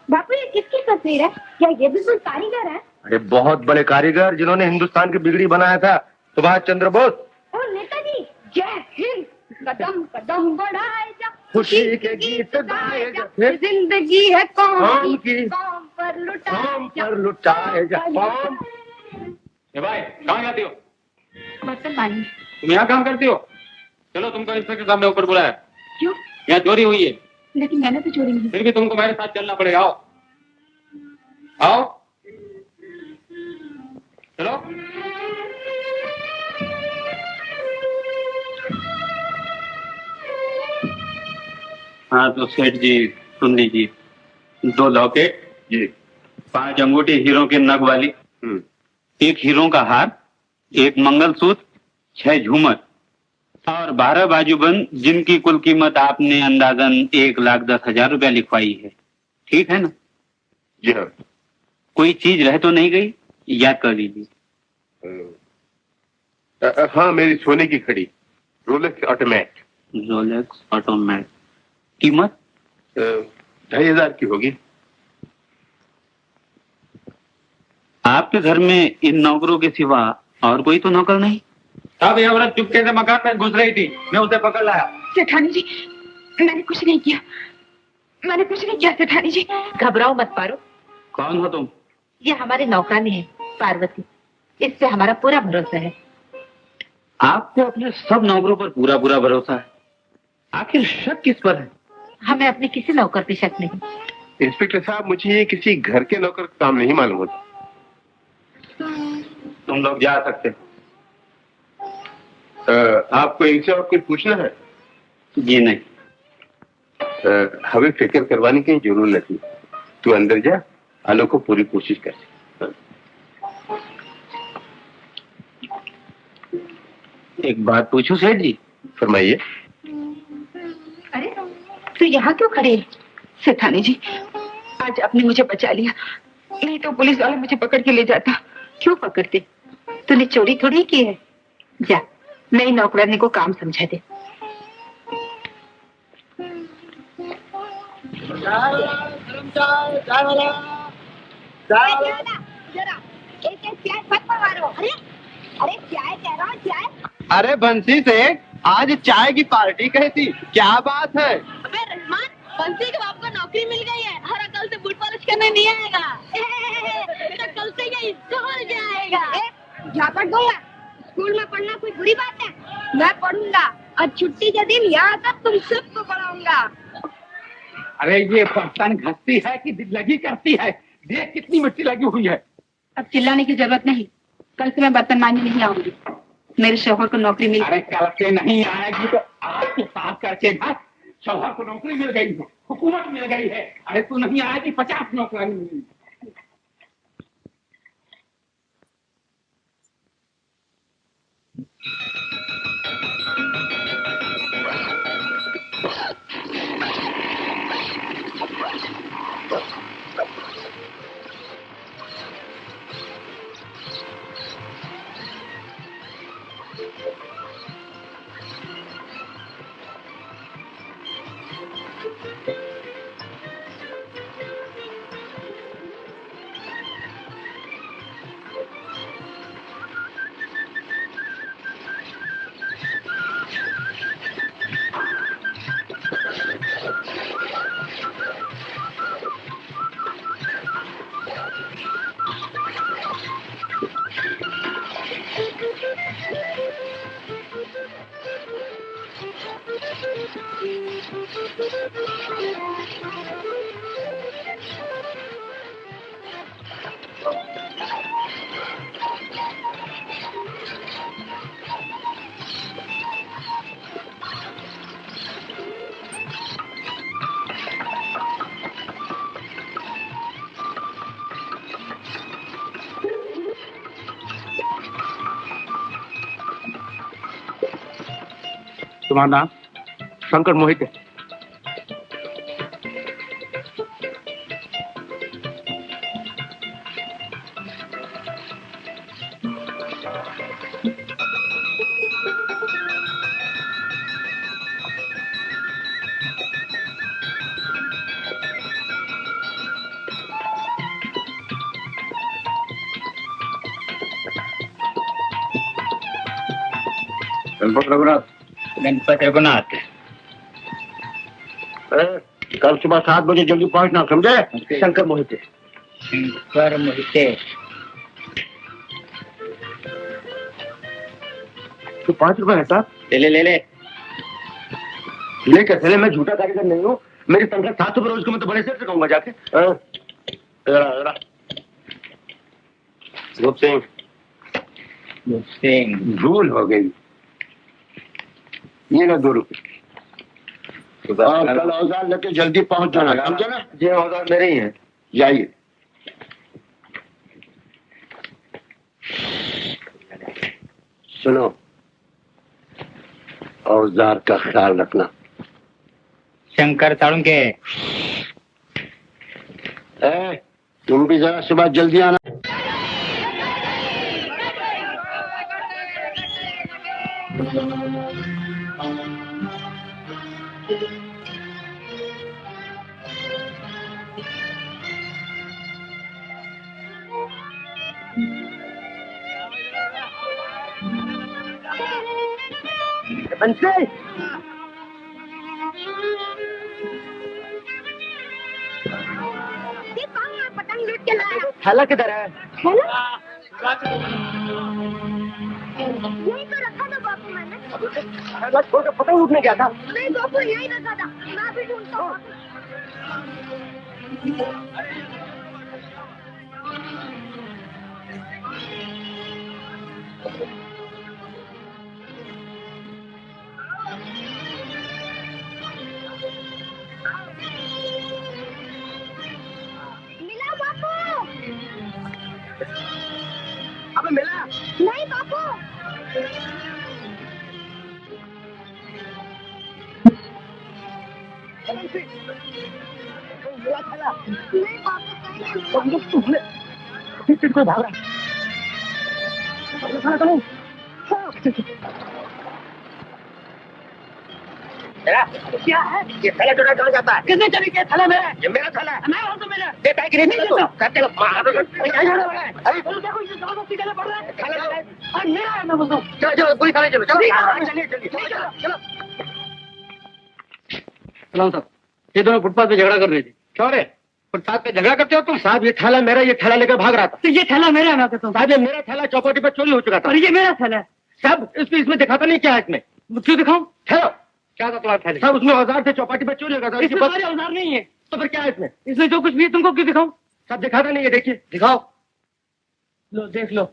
बापू ये किसकी तस्वीर है? क्या ये भी कोई कारीगर है? अरे बहुत बड़े कारीगर जिन्होंने हिंदुस्तान की बिगड़ी बनाया था, सुभाष चंद्र बोस। ओ नेताजी, जय हिंद। कदम कदम बढ़ाए जा, खुशी के गीत गाए जा, फिर जिंदगी है कौम की, कौम पर लुटाए जा। ए भाई, कहाँ जाती हो? बर्तन पानी। तुम यहाँ काम करती हो? चलो तुमको इंस्पेक्टर साहब ने ऊपर बुलाया। क्यों? यहाँ चोरी हुई है। लेकिन मैंने तो चोरी नहीं। फिर भी तुमको मेरे साथ चलना पड़ेगा। आओ आओ चलो। हाँ तो सेठ जी सुन लीजिए, 2 लॉकेट जी, 5 अंगूठी हीरो के नग वाली, 1 हीरो का हार, 1 मंगलसूत्र, 6 झूमर और 12 बाजूबंद, जिनकी कुल कीमत आपने अंदाजन 1,10,000 रुपया लिखवाई है। ठीक है ना? जी हाँ। कोई चीज रह तो नहीं गई? याद कर लीजिए। हाँ, मेरी सोने की घड़ी, रोलेक्स ऑटोमेट। रोलेक्स ऑटोमेट, कीमत 2,500 की होगी। आपके घर में इन नौकरों के सिवा और कोई तो नौकर नहीं? तब ये औरत चुपके से मकान में घुस रही थी, मैं उसे पकड़ लाया। सेठानी जी, मैंने कुछ नहीं किया, मैंने कुछ नहीं किया सेठानी जी। घबराओ मत पारो। कौन हो तुम? ये हमारी नौकरानी है पार्वती, इससे हमारा पूरा भरोसा है। आपको अपने सब नौकरों पर पूरा पूरा भरोसा है, आखिर शक किस पर है? हमें अपने किसी नौकर पे शक नहीं। इंस्पेक्टर साहब, मुझे ये किसी घर के नौकर का काम नहीं मालूम होता। तुम लोग जा सकते। आपको इनसे और कुछ पूछना है? जी नहीं। हमें फिक्र करवाने की जरूरत नहीं। तू अंदर जा, आलो को पूरी कोशिश कर। एक बात पूछूं सेठ जी? फरमाइए। अरे तू यहाँ क्यों खड़े है? सेठानी जी, आज आपने मुझे बचा लिया, नहीं तो पुलिस वाला मुझे पकड़ के ले जाता। क्यों पकड़ते? तूने चोरी थोड़ी की है। जा, नई नौकरानी को काम समझा दे। अरे चाय कह रहा हूँ, चाय। अरे बंसी सेठ, आज चाय की पार्टी कैसी? क्या बात है? अबे रहमान, बंसी के बाप को नौकरी मिल गई है और कल से बूट पॉलिश करने नहीं आएगा। तो कल से ये स्कूल जाएगा। झापट दूंगा। स्कूल में पढ़ना कोई बुरी बात है? मैं पढ़ूंगा और छुट्टी के दिन यहाँ तक तुम सबको पढ़ाऊंगा। अरे ये बर्तन घसती है कि लगी करती है? देख कितनी मिट्टी लगी हुई है। अब चिल्लाने की जरूरत नहीं, कल से मैं बर्तन मांजने नहीं आऊंगी। मेरे शौहर को नौकरी मिल। अरे कल से नहीं आएगी तो आज के साफ करके घस। शौहर को नौकरी मिल गई है, हुकूमत मिल गई है। अरे तू नहीं आएगी 50 नौकरानी मिलेगी। तुम्हारा नाम? शंकर मोहित है। गणपत रघुनाथ। कल सुबह 7 बजे जल्दी पहुंचना, समझे? शंकर मोहिते। शंकर मोहिते। तो 5 रुपए है साहब। ले ले। ले कैसे ले? मैं झूठा कारीगर नहीं हूँ। मेरी तनख्वाह 7 रुपए रोज को, मैं तो बड़े सेठ से कहूंगा जाके। रूप सिंह, भूल हो गई। ये ना 2 रुपए। और कल औजार लेके जल्दी पहुंच जाना, समझे ना? जी औजार मेरे ही हैं। जाइए। सुनो, औजार का ख्याल रखना। शंकर साळुंके। तुम भी जरा सुबह जल्दी आना। बंसी पतंग लूट के लाया। थैला किधर है? यही तो रखा था बापू मैंने। थैला छोड़ के पतंग लूटने गया था? नहीं बापू यही रखा था, मैं भी ढूंढता हूँ। मिला बापू? अबे मिला? नहीं बापू। मिला थैला? नहीं बापू कहीं कोई भाग रहा क्या है ये थैला चुरा कहाँ जाता है? किसने चोरी किया? थैला मेरा है। ये मेरा थैला है। मैं हूँ तो मेरा। दे पैक नहीं नहीं देता। करते लोग अरे बोलो देखो ये जबरदस्ती करना पड़ रहा है। थैला अरे मेरा है मैं बोलता हूँ। चलो चलो पूरी थाने चलो चलो चलिए चलिए चलो सलाम साहब, ये दोनों फुटपाथ पे झगड़ा कर रहे थे। क्यों रे? फुटपाथ पे झगड़ा करते हो तुम? साहब ये थैला मेरा, ये थैला लेकर भाग रहा था। तो ये थैला मेरा है मैं कहता हूँ। साहब ये मेरा थैला चौपाटी पर चोरी हो चुका था। और ये मेरा थैला है। साहब इसमें दिखाता नहीं क्या है इसमें? क्यों दिखाऊं? ठहरो, क्या था तुम्हारे थैले? साहब उसमें औजार थे, चौपाटी पर चोरी हो गया था। इसमें सारे औजार नहीं है। तो फिर क्या है इसमें? इसमें जो कुछ भी है तुमको क्यों दिखाऊं? साहब दिखाता नहीं है, देखिए दिखाओ। लो देख लो।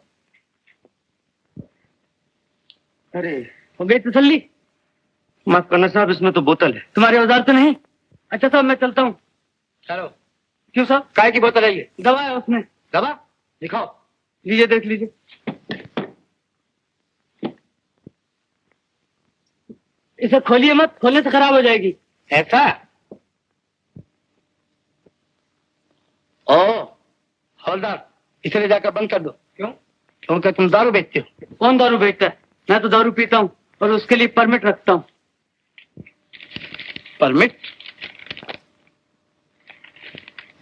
अरे हो गई तसल्ली? माफ करना साहब, इसमें तो बोतल है। तुम्हारे औजार तो नहीं? अच्छा साहब मैं चलता हूँ। चलो। क्यों साहब? काय की बोतल है ये? दवा है उसमें। दवा दिखाओ। लीजिए देख लीजिए। इसे खोलिए मत, खोलने से खराब हो जाएगी। ऐसा? ओ हवलदार, इसे ले जाकर बंद कर दो। क्यों? क्योंकि तुम दारू बेचते हो। कौन दारू बेचता है? मैं तो दारू पीता हूँ और उसके लिए परमिट रखता हूँ। परमिट?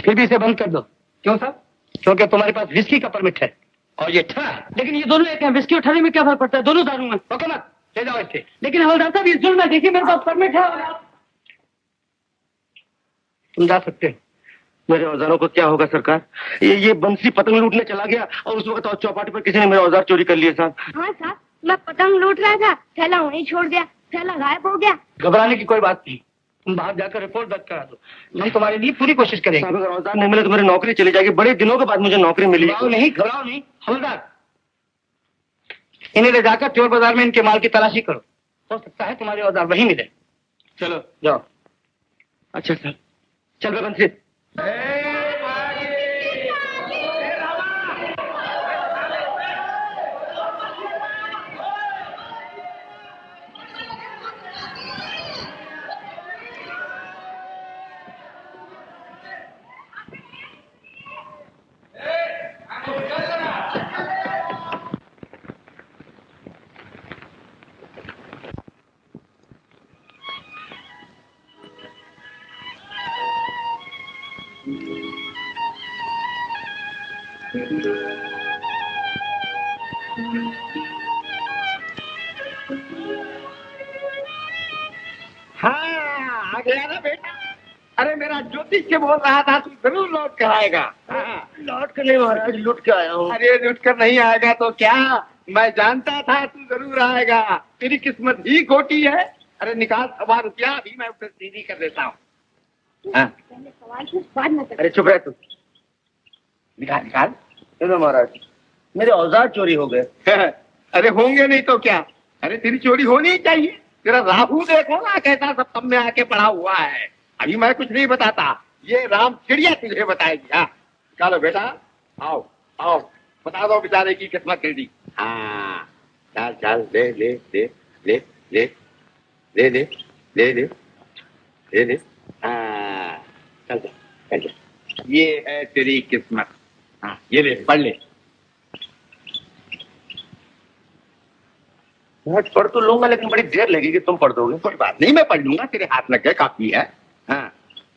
फिर भी इसे बंद कर दो। क्यों साहब? क्योंकि तुम्हारे पास विस्की का परमिट है और ये ठा। लेकिन ये दोनों एक हैं, विस्की और ठहरे में क्या फर्क पड़ता है? दोनों दारू में। पको मत, ले जाओ इसे। लेकिन हवलदार साहब ये जुल्म है, देखिए मेरे पास परमिट है। और आप तुम जा सकते हो। मेरे औजारों को क्या होगा सरकार? ये बंसी पतंग लूटने चला गया और उस वक्त चौपाटी पर किसी ने मेरे औजार चोरी कर लिए साहब। हाँ साहब, मैं पतंग लूट रहा था, थैला वहीं छोड़ दिया, थैला गायब हो गया। घबराने की कोई बात नहीं, तुम बाहर जाकर रिपोर्ट दर्ज करा दो। हम तुम्हारे लिए पूरी कोशिश करेंगे। अगर औजार नहीं मिले तो मेरी नौकरी चली जाएगी। बड़े दिनों के बाद मुझे नौकरी मिली। घबराओ नहीं हवलदार, इन्हें ले जाकर चोर बाजार में इनके माल की तलाशी करो। हो सकता है तुम्हारे औजार वहीं मिले। चलो जाओ। अच्छा सर, चल बंसी। हाँ आ गया ना बेटा। अरे मेरा ज्योतिष के बोल रहा था तू जरूर लौट कर आएगा। लौट कर नहीं महाराज, लुट के आया हूँ। अरे लौट कर नहीं आएगा तो क्या, मैं जानता था तू जरूर आएगा। तेरी किस्मत ही खोटी है। अरे निकाल 1,000 रुपया, अभी मैं उसे सीधी कर देता हूँ। सवाल कुछ बाद में कर। अरे चुप रह तू। निकाल। चलो महाराज, मेरे औजार चोरी हो गए। अरे होंगे नहीं तो क्या। अरे तेरी चोरी होनी ही चाहिए। तेरा राहु देखो ना कैसा सब सब में आके पड़ा हुआ है। अभी मैं कुछ नहीं बताता, ये राम चिड़िया तुझे बताएगी। हाँ चलो बेटा, आओ आओ, बता दो बेचारे की किस्मत टेढ़ी। हाँ चल चल, ले ले ले ले ले ले ले ले ले ले ले। हाँ चल चल चल, ये है तेरी किस्मत। हाँ ये ले, पढ़ ले। मैं पढ़ तो लूंगा लेकिन बड़ी देर लगेगी, तुम पढ़ दोगे। कोई बात नहीं, मैं पढ़ लूंगा, तेरे हाथ लग गए, काफी है। हाँ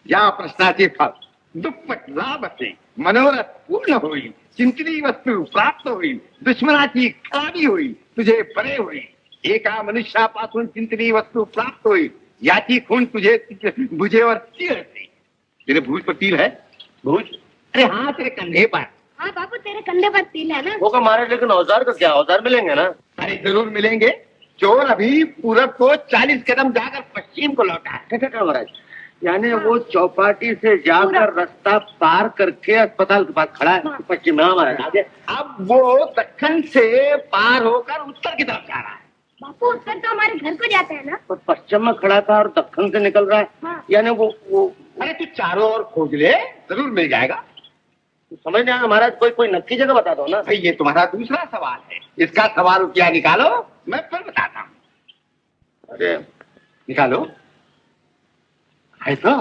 या प्रश्नाचे फल दुप्पट लाभ से मनोरथ पूर्ण हुई, चिंतनी वस्तु प्राप्त हुई, दुश्मनाची खराबी हुई, तुझे परे हुई, एका मनुष्यापासून चिंतनी वस्तू प्राप्त होईल याची खूण तुझे भुजेवर तीळ असते. तेरे भुज पर तिल है? भुज? अरे हाँ, तेरे कंधे पर. हाँ बापू, तेरे कंधे पर तिल है ना. वो का मारे, लेकिन औजार का क्या? औजार मिलेंगे ना? अरे जरूर मिलेंगे. चोर अभी पूरब को 40 कदम जाकर पश्चिम को लौटा है. महाराज, यानी वो चौपाटी से जाकर रास्ता पार करके अस्पताल के पास खड़ा है पश्चिम में. महाराज आगे. अब वो दक्षिण से पार होकर उत्तर की तरफ जा रहा है. बापू उत्तर तो हमारे घर को जाता है ना. और पश्चिम में खड़ा था और दक्षिण से निकल रहा है. हाँ. यानी वो अरे तू चारों ओर खोज ले, जरूर मिल जाएगा. समझ नहीं आया महाराज, कोई नक्की जगह बता दो ना. भाई ये तुम्हारा दूसरा सवाल है. इसका सवाल क्या निकालो, मैं फिर बताता हूँ. अरे निकालो. है तो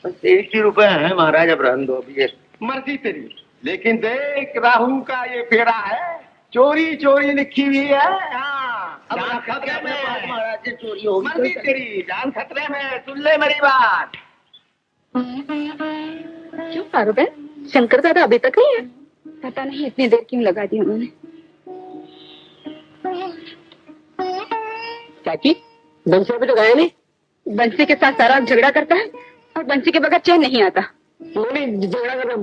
बस 1 ही रुपए है महाराज, अब रहने दो. अभी ये मर्जी तेरी, लेकिन देख राहु का ये फेरा है, चोरी चोरी लिखी हुई है. हाँ, अब जान खतरे में. महाराज से चोरी होगी. मर्जी तेरी, जान खतरे में. सुन ले मेरी बात. क्यों पारुबेन, शंकर दादा अभी तक नहीं है? पता नहीं इतनी देर क्यों लगा दी उन्होंने. चाची, बंसी अभी तो गया नहीं. बंसी के साथ सारा झगड़ा करता है और बंसी के बगैर चैन नहीं आता. मैंने झगड़ा करना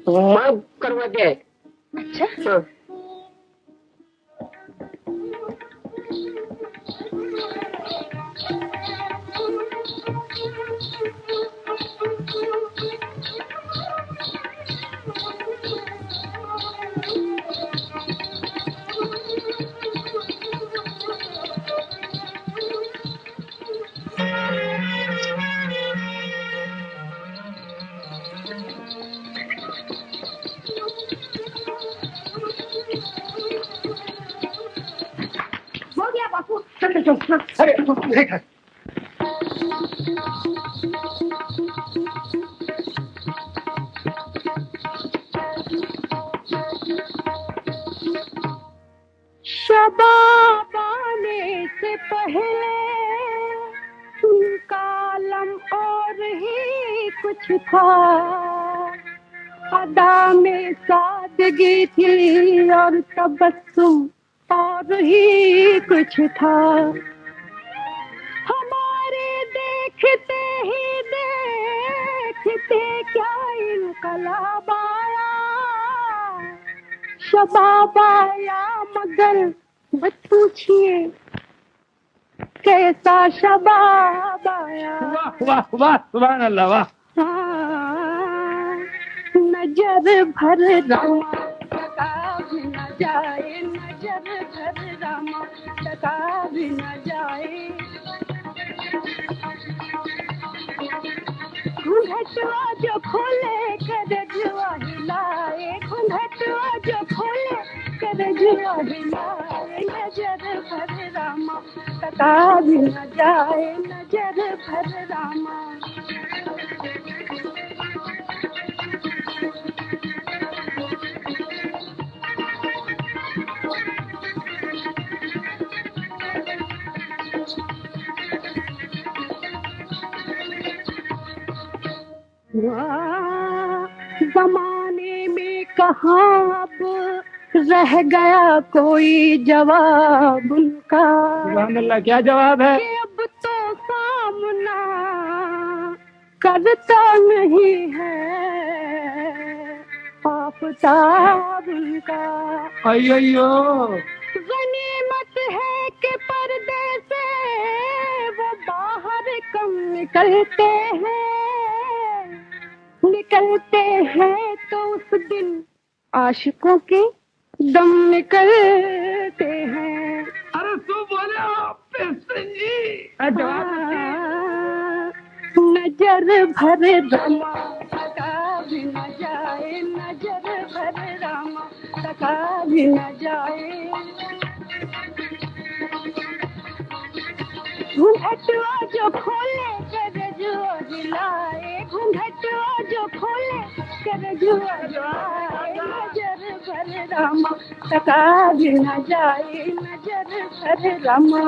माँ करवा दिया है. अच्छा. हाँ. हो गया बापू. अरे देख, शबाब आने से पहले उनका आलम और ही कुछ था. अदा में सादगी थी और तबस्सुम और ही कुछ था. हमारे देखते ही देखते क्या इनकलाब आया. शबाब आया मगर मत पूछिए कैसा शबाब आया. वाह वाह वाह, सुभान अल्लाह, वाह. नजर भर रामा टका भी न जाए. नजर भर रामा टका भी न जाए. घूंघटवा जो खोले करजवा हिलाए. घूंघटवा जो खोले करजवा हिलाए. नजर भर रामा टका भी न जाए. नजर भर रामा. जमाने में कहाँ अब रह गया कोई जवाब उनका. सुभान अल्लाह, क्या जवाब है? कि अब तो सामना करता नहीं है आफताब उनका. अयो, गनीमत है कि पर्दे से वो बाहर कम निकलते हैं तो उस दिन आशिकों के दम निकलते हैं. अरे तू बोले जी. नजर भर रामा टका भी न जाए. नजर भर रामा टका भी न जाए. घूंघटवा जो खोले करजवा हिलाए. घूंघटवा जो खोले करजवा हिलाए. नजर भर रामा टका भी न जाए. नजर भर रामा.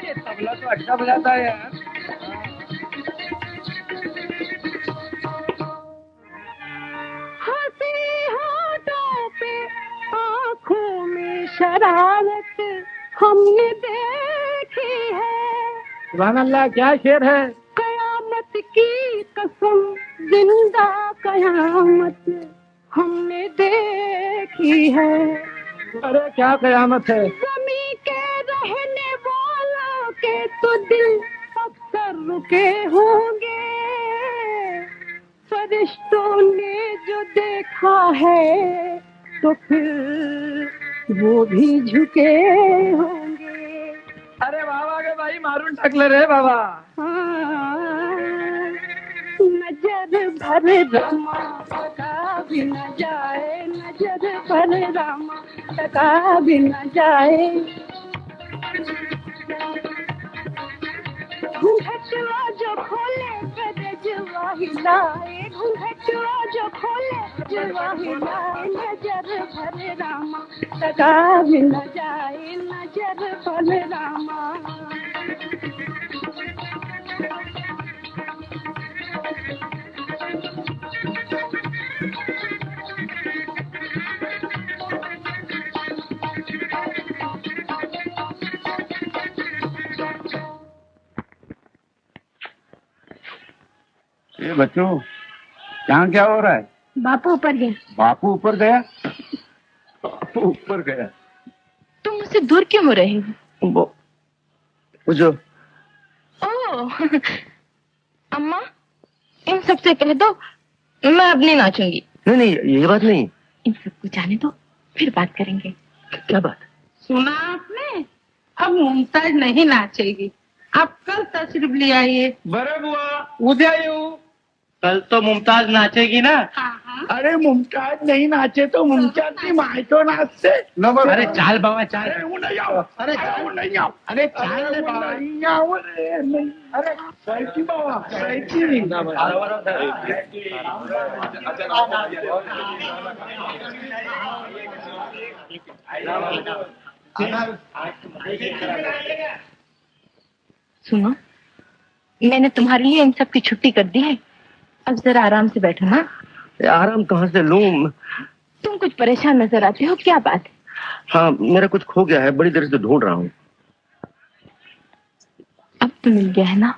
ये तबला तो अच्छा बजाता है यार. शरारत हमने देखी है। सुभान अल्लाह, क्या शेर है। कयामत की कसम, जिंदा कयामत हमने देखी है। अरे क्या कयामत है। ज़मीं के रहने वालों के तो दिल अक्सर रुके होंगे, फरिश्तों ने जो देखा है तो फिर वो भी झुके होंगे। अरे बाबा के भाई मारून टाकले रे बाबा। नजर भर रामा टका भी न जाए, नजर भर रामा टका भी न जाए। घूंघटवा जो खोले गरजवा हिलाए, घूंघटवा जो खोले गरजवा हिलाए, नजर भर रामा टका भी न जाए, नजर भर रामा। ये बच्चों, यहाँ क्या हो रहा है? बापू ऊपर गया। बापू ऊपर गया? बापू ऊपर गया? तुम मुझसे दूर क्यों हो रहे हो? वो जो ओह, अम्मा, इन सबसे कह दो मैं अब नहीं नाचूंगी। नहीं नहीं, ये बात नहीं। इन सबको जाने दो, फिर बात करेंगे। क्या बात? सुना आपने? अब मुमताज नहीं नाचेगी, आप कल तशरीफ ले आइए। बरे बुआ, उद्या येऊ। कल तो मुमताज नाचेगी ना? अरे मुमताज नहीं नाचे तो मुमताज की मायतो नाचते। अरे चाल बाबा चाल। नहीं आओ। अरे नहीं आओ। अरे चाल रे बाबा। नहीं आओ रे, नहीं। अरे साइकी बाबा, साइकी। सुनो, मैंने तुम्हारे लिए इन सब की छुट्टी कर दी है। अब जरा आराम से बैठो ना। आराम कहाँ से लूं? तुम कुछ परेशान नजर आते हो, क्या बात है? हाँ, मेरा कुछ खो गया है, बड़ी देर से ढूंढ रहा हूँ। अब तो मिल गया है ना?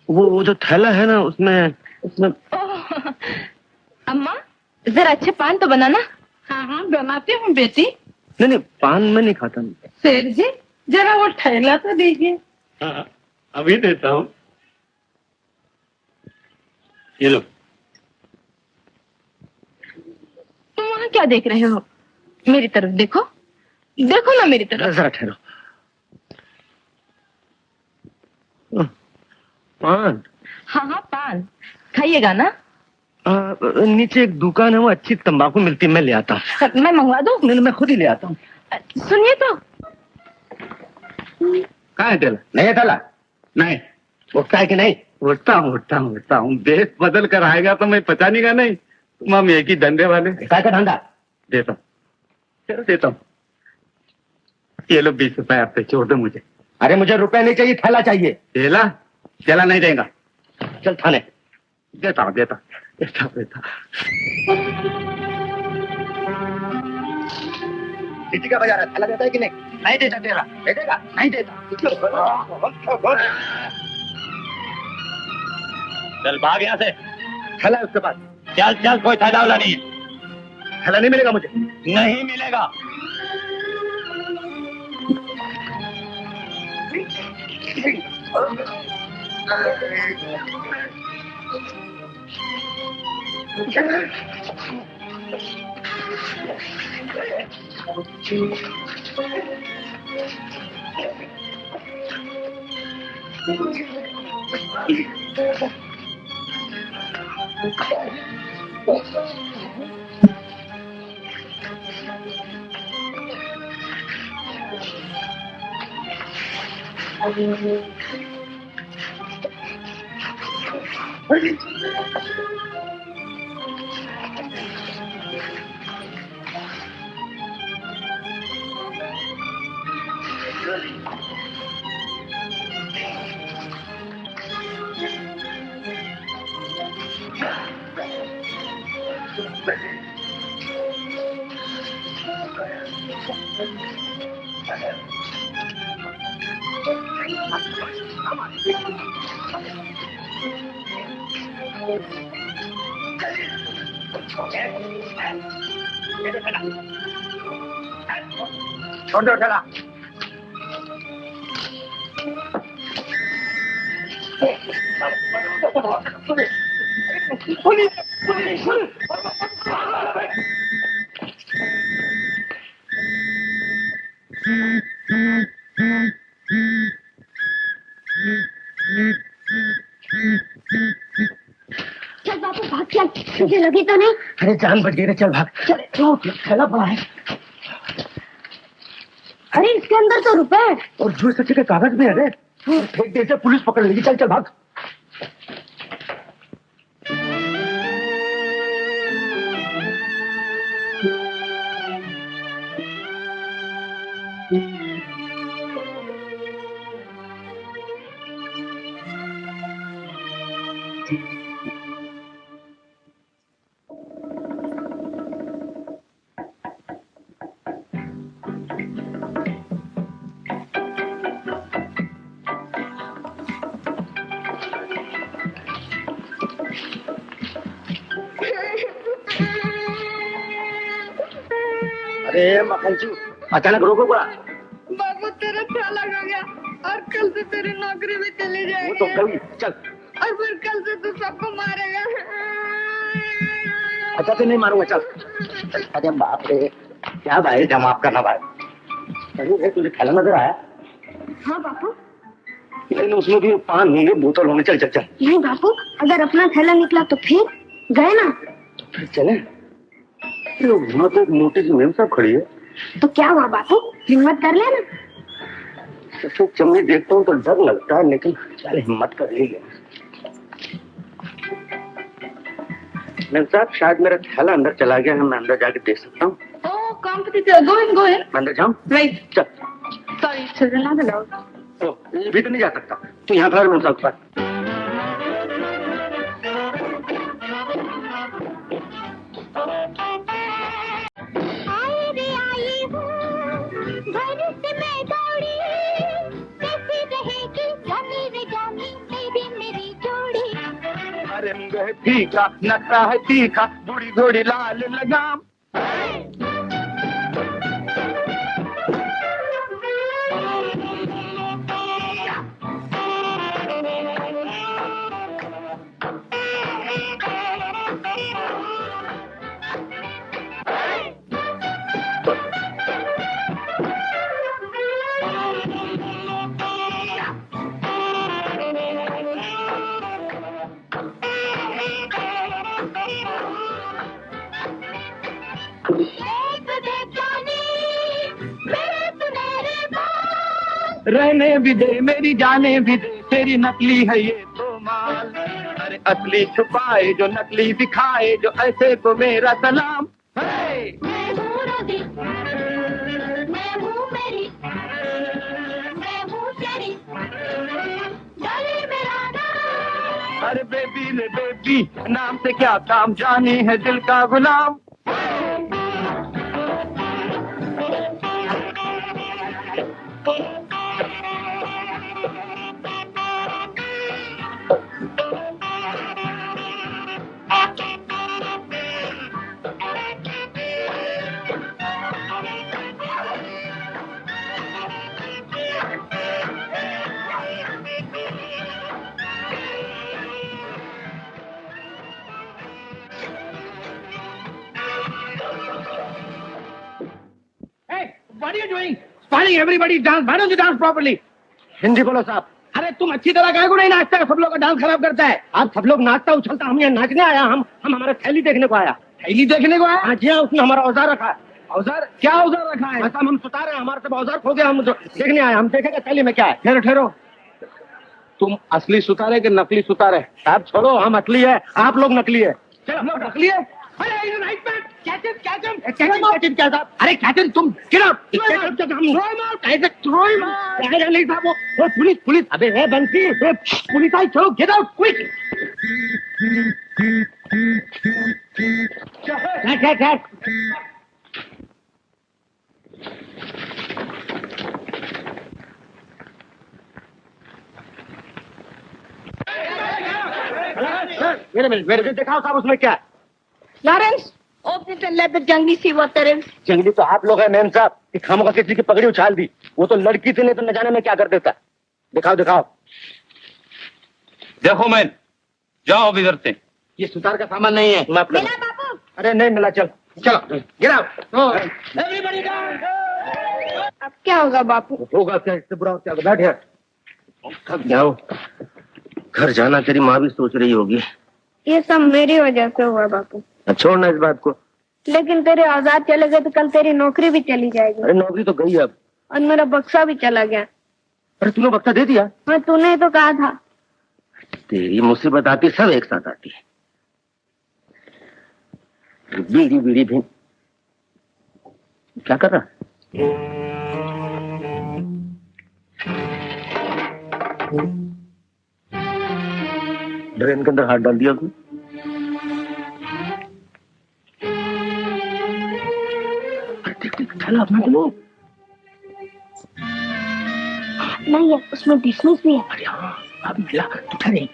वो जो थैला है ना, उसमें अम्मा, जरा अच्छे पान तो बनाना। हाँ हाँ, बनाती हूँ बेटी। नहीं नहीं, पान मैं नहीं खाता। शेर जी, जरा वो थैला तो दीजिए। हाँ, अभी देता हूँ। ये लो। तुम वहाँ क्या देख रहे हो? मेरी तरफ देखो, देखो ना मेरी तरफ। जरा ठहरो। पान? हाँ हाँ, पान खाइएगा ना? नीचे एक दुकान है, वो अच्छी तंबाकू मिलती है, मैं ले आता हूँ। मैं मंगवा दूँ? नहीं, मैं खुद ही ले आता हूँ। सुनिए तो। कहाँ है तेला? नहीं है तेला? नहीं। उठता है कि नहीं? उठता हूँ। देश बदल कर आएगा तो मैं पहचानी का नहीं। तुम हम एक ही धंधे वाले। काय का धंधा? देता हूँ। ये लो 20 रुपए, आपसे छोड़ दो मुझे। अरे मुझे रुपए नहीं चाहिए, थैला चाहिए। थैला नहीं देगा। चल थाने। देता। किसी का बजा रहा, थैला देता है कि नहीं? नहीं देता तेरा। दे देगा? नहीं देता। चल भाग यहाँ से। थैला है उसके पास। चल, कोई थैला वाला नहीं है। थैला नहीं मिलेगा मुझे। नहीं मिलेगा। छोड़ दो ठेला। चल बापू भाग चल, तुझे लगी तो नहीं? अरे जान बच गई रे, चल भाग। चल थैला पड़ा है। अरे इसके अंदर तो रुपए है। और जो सच्चे के कागज भी है रे, फेंक दे, पुलिस पकड़ लेगी। चल चल भाग। अरे मक्खनचू, अचानक रोको क्या? बाबू तेरा थैला हो गया और कल से तेरी नौकरी भी चली जाएगी। वो तो कल, चल। और फिर कल से तू सबको मारेगा। अच्छा तो नहीं मारूंगा, चल। अरे बाप रे, क्या भाई जमाप करना भाई। अरे तुझे थैला नजर आया? हाँ बापू। लेकिन उसमें भी पान होंगे, बोतल होंगे। चल चल चल। नहीं बापू, अगर अपना थैला निकला तो फिर गए ना। फिर चले। वहाँ तो एक मोटी सी मेम साहब खड़ी है। तो क्या हुआ बापू, हिम्मत कर लेना। तो चमड़ी देखता हूँ तो डर लगता है, लेकिन चल हिम्मत कर लीजिए। मेम साहब शायद मेरा थैला अंदर चला गया है, मैं अंदर जाके देख सकता हूँ? Oh, competitor, go in, go in. मैं अंदर जाऊँ? Right. चल। Sorry, children not allowed. ये भी तो नहीं जा सकता। तू यहाँ खड़ा मेम साहब के पास। आई रे आई हूँ घर से मैं दौड़ी, कैसी रहेगी जानी रे जानी तेरी मेरी जोड़ी। अरे मुँह फीका, नखरा है तीखा, बूढ़ी घोड़ी लाल लगाम। रहने भी दे मेरी जाने भी दे, तेरी नकली है ये तो माल। अरे असली छुपाए जो नकली दिखाए, जो ऐसे को मेरा सलाम। मैं हूँ रोदी, मैं हूँ मेरी, मैं हूँ तेरी, डाले मेरा नाम। अरे बेबी रे बेबी, नाम से क्या काम, जानी है दिल का गुलाम। What are you doing? Spoiling everybody's dance. Why don't you dance properly? Hindi बोलो साहब। अरे तुम अच्छी तरह गाय को नहीं नाचता, सब लोग का डांस खराब करता है। आप सब लोग नाचता उछलता, हम यहाँ नाचने आया। हम हमारा थैली देखने को आया। थैली देखने को आया? हाँ जी हाँ, उसने हमारा औजार रखा है। औजार? क्या औजार रखा है? ऐसा हम सुता रहे हैं, हमारे सब औजार खो गया, हम देखने आए। हम देखेंगे थैली में क्या है। ठहरो ठहरो, तुम असली सुतारे के नकली सुतारे? साहब छोड़ो, हम असली है, आप लोग नकली है। चलो हम लोग नकली है। अरे राइट मैन, कैच इट क्या साहब? अरे कैच इट, तुम गिर आउट। नहीं साहब, वो पुलिस पुलिस। अबे है बंसी, पुलिस आई, चलो गेट आउट क्विक। मेरे दिखाओ साहब उसमें क्या है। Lawrence, open it and let the जंगली सी व्हाट देयर इज। जंगली तो आप लोग हैं मैम साहब, कि खामोखा किसी की पगड़ी उछाल दी। वो तो लड़की थी, नहीं तो न जाने में क्या कर देता। दिखाओ दिखाओ। देखो मैन, जाओ अब इधर से। ये सुतार का सामान नहीं है। मैं अपना मिला बापू? अरे नहीं मिला, चल चलो गिराओ। अब क्या होगा बापू? होगा क्या, इससे बुरा क्या होगा। बैठ यार, थक जाओ। घर जाना तेरी माँ भी सोच रही होगी। ये सब मेरी वजह से हुआ बापू। छोड़ ना इस बात को। लेकिन तेरे औजाद चले गए तो कल तेरी नौकरी भी चली जाएगी। अरे नौकरी तो गई अब। और मेरा बक्सा भी चला गया। अरे तूने बक्सा दे दिया? हाँ, तूने तो कहा था। तेरी मुसीबत आती सब एक साथ आती है। बीड़ी बीड़ी भी क्या कर रहा? ड्रेन के अंदर हाथ डाल दिया उसने। अपना तो नहीं है, उसमें डिसमिस भी है। अरे हाँ, अब मिला तो ठहरे।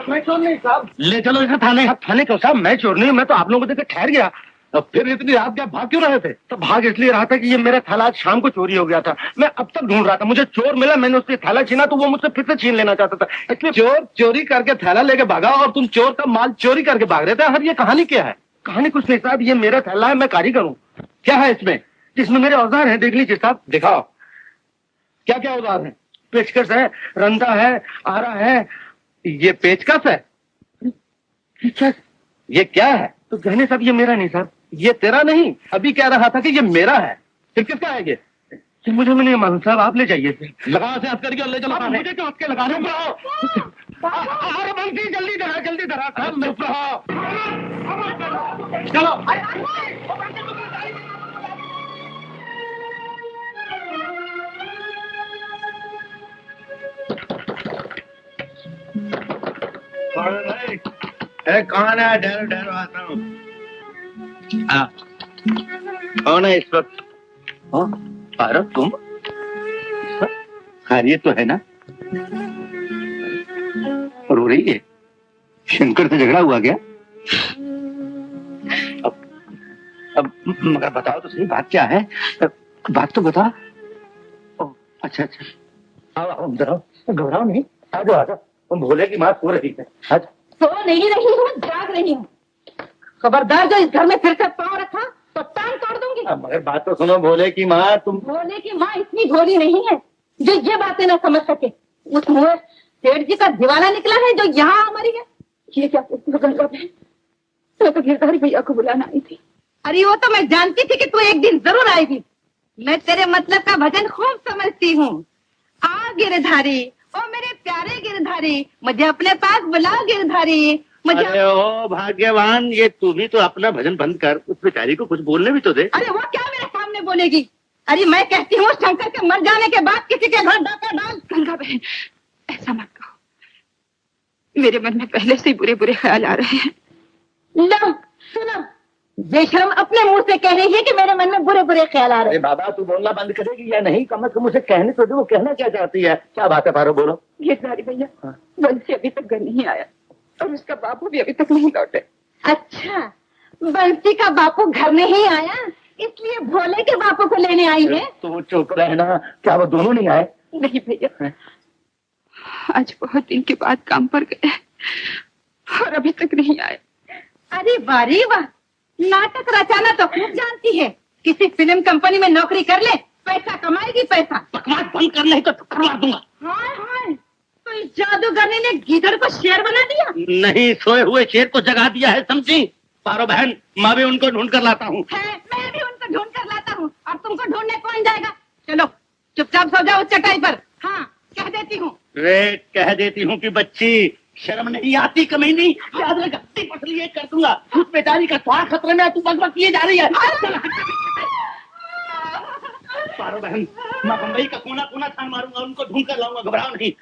मैं चोर नहीं साहब। ले चलो इसे थाने। थाने क्यों साहब, मैं चोर नहीं हूँ। मैं तो आप लोगों को देख ठहर गया। अब फिर इतनी रात क्या भाग क्यों रहे थे? तो भाग इसलिए रहा था कि ये मेरा थैला आज शाम को चोरी हो गया था। मैं अब तक ढूंढ रहा था, मुझे चोर मिला, मैंने उससे थैला छीना तो वो मुझसे फिर से छीन लेना चाहता था, इसलिए चोर चोरी करके थैला लेके भागा और तुम चोर का माल चोरी करके भाग रहे थे। हर ये कहानी क्या है? कहानी कुछ नहीं साहब, ये मेरा थैला है, मैं कारीगर हूँ। क्या है इसमें? इसमें मेरे औजार हैं, देख लीजिए साहब। दिखाओ क्या क्या औजार है। पेचकस है, रंदा है, आरा है। ये पेचकस है? ये क्या है? तो गहने साहब ये मेरा नहीं साहब, ये तेरा नहीं। अभी कह रहा था कि ये मेरा है, फिर किसका है ये? मुझे नहीं मालूम साहब, आप ले जाइए। लगाओ से हाथ करके और ले चलो। मुझे क्यों हाथ के लगा रहे हो? अरे बंसी जल्दी धरा, जल्दी धरा। चलो कौन है? डरो डरो आता हूँ। कौन है इस वक्त? पारस तुम? खैरियत तो है ना? रो रही है? शंकर से झगड़ा हुआ क्या? अब मगर बताओ तो सही, बात क्या है? बात तो बता। अच्छा अच्छा, आओ आओ, घबराओ नहीं, आ जाओ आ जाओ। तुम भोले की माँ सो रही है। अच्छा, सो नहीं रही हूँ, जाग रही हूँ। खबरदार जो इस घर में फिर से पाँव रखा तो टांग तोड़ दूंगी। मगर बात तो सुनो भोले की माँ। तुम भोले की माँ इतनी भोली नहीं है जो ये बातें न समझ सके। उस मुँह सेठ जी का दिवाला निकला है जो यहाँ हमारी है। ये क्या कहती हो गंगा बहन? मैं तो गिरधारी भैया को बुलाना आई थी। अरे वो तो मैं जानती थी कि तू एक दिन जरूर आएगी। मैं तेरे मतलब का भजन खूब समझती हूँ। आ गिरधारी, ओ मेरे प्यारे गिरधारी, मुझे अपने पास बुला गिरधारी। मुझे अरे ओ भाग्यवान, ये तू भी तो अपना भजन बंद कर, उस बेचारी को कुछ बोलने भी तो दे। अरे वो क्या मेरे सामने बोलेगी? अरे मैं कहती हूँ शंकर के मर जाने के बाद किसी के घर डाका डाल। गंगा बहन ऐसा मत कहो, मेरे मन में पहले से ही बुरे बुरे ख्याल आ रहे हैं। लो सुनो, बेशरम अपने मुंह से कह रही है कि मेरे मन में बुरे बुरे ख्याल आ रहे हैं। बाबा तू बोलना बंद करेगी या नहीं? कम से कम उसे कहने तो दे, वो कहना क्या चाहती है। क्या बात है पारो, बोलो। गिरधारी भैया, बंसी अभी तक घर नहीं आया और उसका बापू भी अभी तक नहीं लौटे। अच्छा, बंसी का बापू घर नहीं आया इसलिए भोले के बापू को लेने आई है? तो चुप रहना। क्या वो दोनों नहीं आए? नहीं भैया, आज बहुत दिन के बाद काम पर गए और अभी तक नहीं आए। अरे वारी वाह, नाटक रचाना तो खूब जानती है। किसी फिल्म कंपनी में नौकरी कर ले, पैसा कमाएगी पैसा। बकवास बंद कर नहीं तो ठुकर मार दूंगा। हाय हाय, तो इस जादूगरनी ने गीदड़ को शेर बना दिया? नहीं, सोए हुए शेर को जगा दिया है, समझी? पारो बहन, मैं भी उनको ढूंढ कर लाता हूँ। मैं भी उनको ढूंढ कर लाता हूँ और तुमको ढूंढने कौन जाएगा? चलो चुपचाप सो जाओ चटाई पर। हाँ कह देती हूँ। रे कह देती हूँ कि बच्ची, शर्म नहीं आती कमीनी? याद रख, पसली ये कर दूंगा। उस बेचारी का स्वास्थ्य खतरे में, तू बकबक किए जा रही है। पारो बहन, मैं बम्बई का कोना कोना छान मारूंगा, उनको ढूंढ कर लाऊंगा, घबराओ नहीं।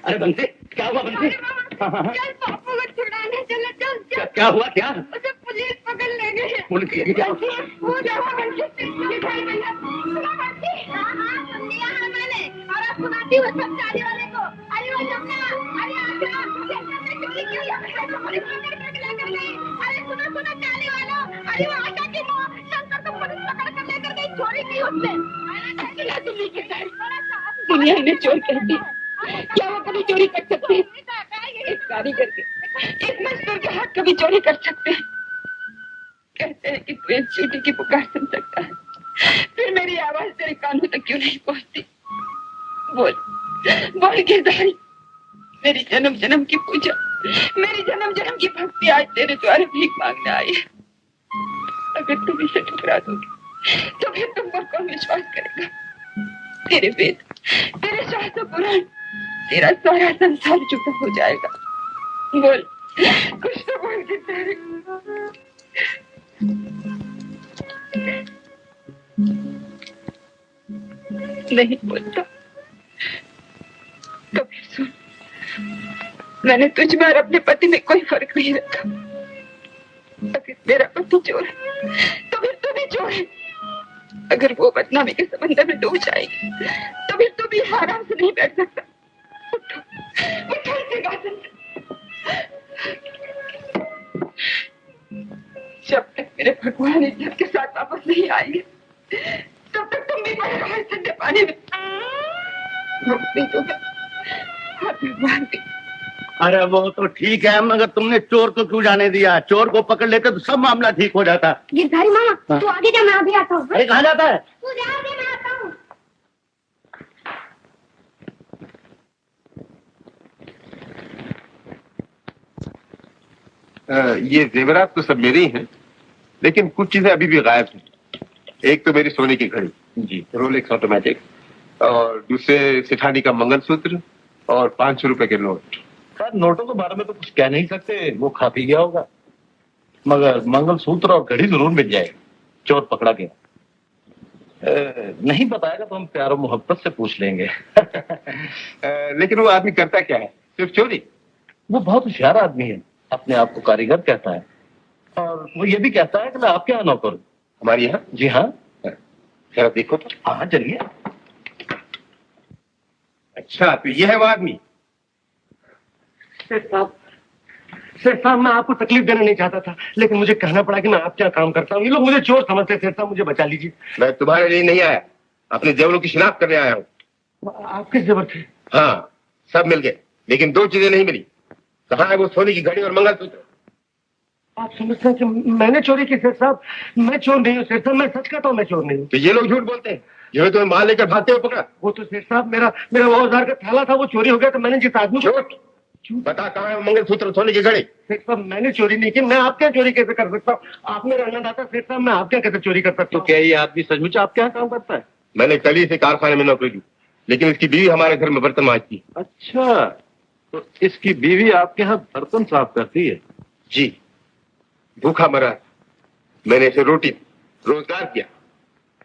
अरे बंसी, क्या हुआ बंसी? चल पापा को छुड़ाने चले, चल चल। क्या हुआ? क्या उसे पुलिस पकड़ ले गई। पुलिस ले गई? वो जाओ बंसी, दिखाई भैया। सुना बंसी? हाँ हाँ सुन लिया है मैंने, और अब सुनाती हूँ सब चाली वाले को। अरे वो जमुना, अरे आजा, चोरी क्यों पुलिस पकड़ कर लेकर गई? अरे सुनो सुनो चाली वालों, अरे वो आशा की माँ शंकर को पुलिस पकड़ कर लेकर गई, चोरी की उसने। दुनिया इन्हें चोर कहती है, क्या वो कभी चोरी कर सकते हैं? एक कारीगर के, एक मजदूर के हाथ कभी चोरी कर सकते हैं? कहते हैं कि तू एक चींटी की पुकार सुन सकता है, फिर मेरी आवाज तेरे कानों तक क्यों नहीं पहुंचती? बोल बोल गिरधारी, मेरी जन्म जन्म की पूजा, मेरी जन्म जन्म की भक्ति आज तेरे द्वारा भीख मांगने आई है। अगर तुम इसे ठुकरा दोगे तो फिर तुम पर कौन विश्वास करेगा? तेरे वेद, तेरे शास्त्र पुराण, तेरा सारा संसार चुप हो जाएगा। बोल, कुछ तो बोल गिरधारी। नहीं बोलता तो फिर सुन, मैंने तुझ में और अपने पति में कोई फर्क नहीं रखा। अगर मेरा पति चोर है तो फिर तू भी चोर है। अगर वो बदनामी के समंदर में डूब जाएगी तो फिर तू भी आराम से नहीं बैठ सकता। उठो, जब तक मेरे भगवान इज्जत के साथ वापस नहीं आएंगे तब तक तुम भी पड़े रहो ठंडे पानी में। भगवान की। अरे वो तो ठीक है, मगर तुमने चोर को क्यों जाने दिया? चोर को पकड़ लेते तो सब मामला ठीक हो जाता। गिरधारी मामा तू आगे जा, मैं अभी आता हूँ। अरे कहाँ जाता है? तू जा, आगे मैं आता हूँ। ये जेवरात तो सब मेरे ही हैं, लेकिन कुछ चीजें अभी भी गायब हैं। एक तो मेरी सोने की घड़ी जी, रोलेक्स ऑटोमेटिक, और दूसरे सिठानी का मंगलसूत्र और 500 रुपए के नोट। सर नोटों के बारे में तो कुछ कह नहीं सकते, वो खा पी गया होगा, मगर मंगलसूत्र और घड़ी जरूर मिल जाएगी। चोर पकड़ा गया नहीं बताएगा तो हम प्यार और मोहब्बत से पूछ लेंगे। लेकिन वो आदमी करता क्या है? सिर्फ चोरी? वो बहुत होशियार आदमी है, अपने आप को कारीगर कहता है, और वो ये भी कहता है कि मैं आपके यहाँ नौकर हूँ। हमारे यहाँ? जी हाँ। जरा देखो तो। हाँ चलिए। अच्छा तो ये है वो आदमी? सेठ साहब मैं आपको तकलीफ देना नहीं चाहता था, लेकिन मुझे कहना पड़ा कि मैं आपके यहाँ काम करता हूँ। ये लोग मुझे चोर समझते। सेठ साहब मुझे बचा लीजिए। मैं तुम्हारे लिए नहीं आया, अपने जेवरों की शिनाख्त करने आया हूँ। आपके जेवर थे? हाँ सब मिल गए, लेकिन 2 चीजें नहीं मिली। कहाँ है वो सोने की घड़ी और मंगलसूत्र? आप समझते हैं कि मैंने चोरी की? सेठ साहब मैं चोर नहीं हूँ। सेठ साहब मैं सच कहता हूँ, मैं चोर नहीं हूँ। तो ये लोग झूठ बोलते हैं, जो तुम्हें माल लेकर भागते हुए पकड़ा। वो तो सेठ साहब मेरा वो औजार का थैला था, वो चोरी हो गया। तो मैंने जिस आदमी झूठ बता, कहाँ है मंगलसूत्र सोने की घड़ी? सेठ साहब मैंने चोरी नहीं की। मैं आपके यहाँ चोरी कैसे कर सकता हूँ? आप मेरा अन्नदाता सेठ साहब, मैं आपके यहाँ कैसे चोरी कर सकता हूँ? तो क्या ये आदमी सचमुच आपके यहाँ काम करता है? मैंने कल ही से कारखाने में नौकरी की, लेकिन इसकी बीवी हमारे घर में बर्तन मांजती। अच्छा, तो इसकी बीवी आपके यहाँ बर्तन साफ करती है? जी, भूखा मरा, मैंने इसे रोटी रोजगार किया।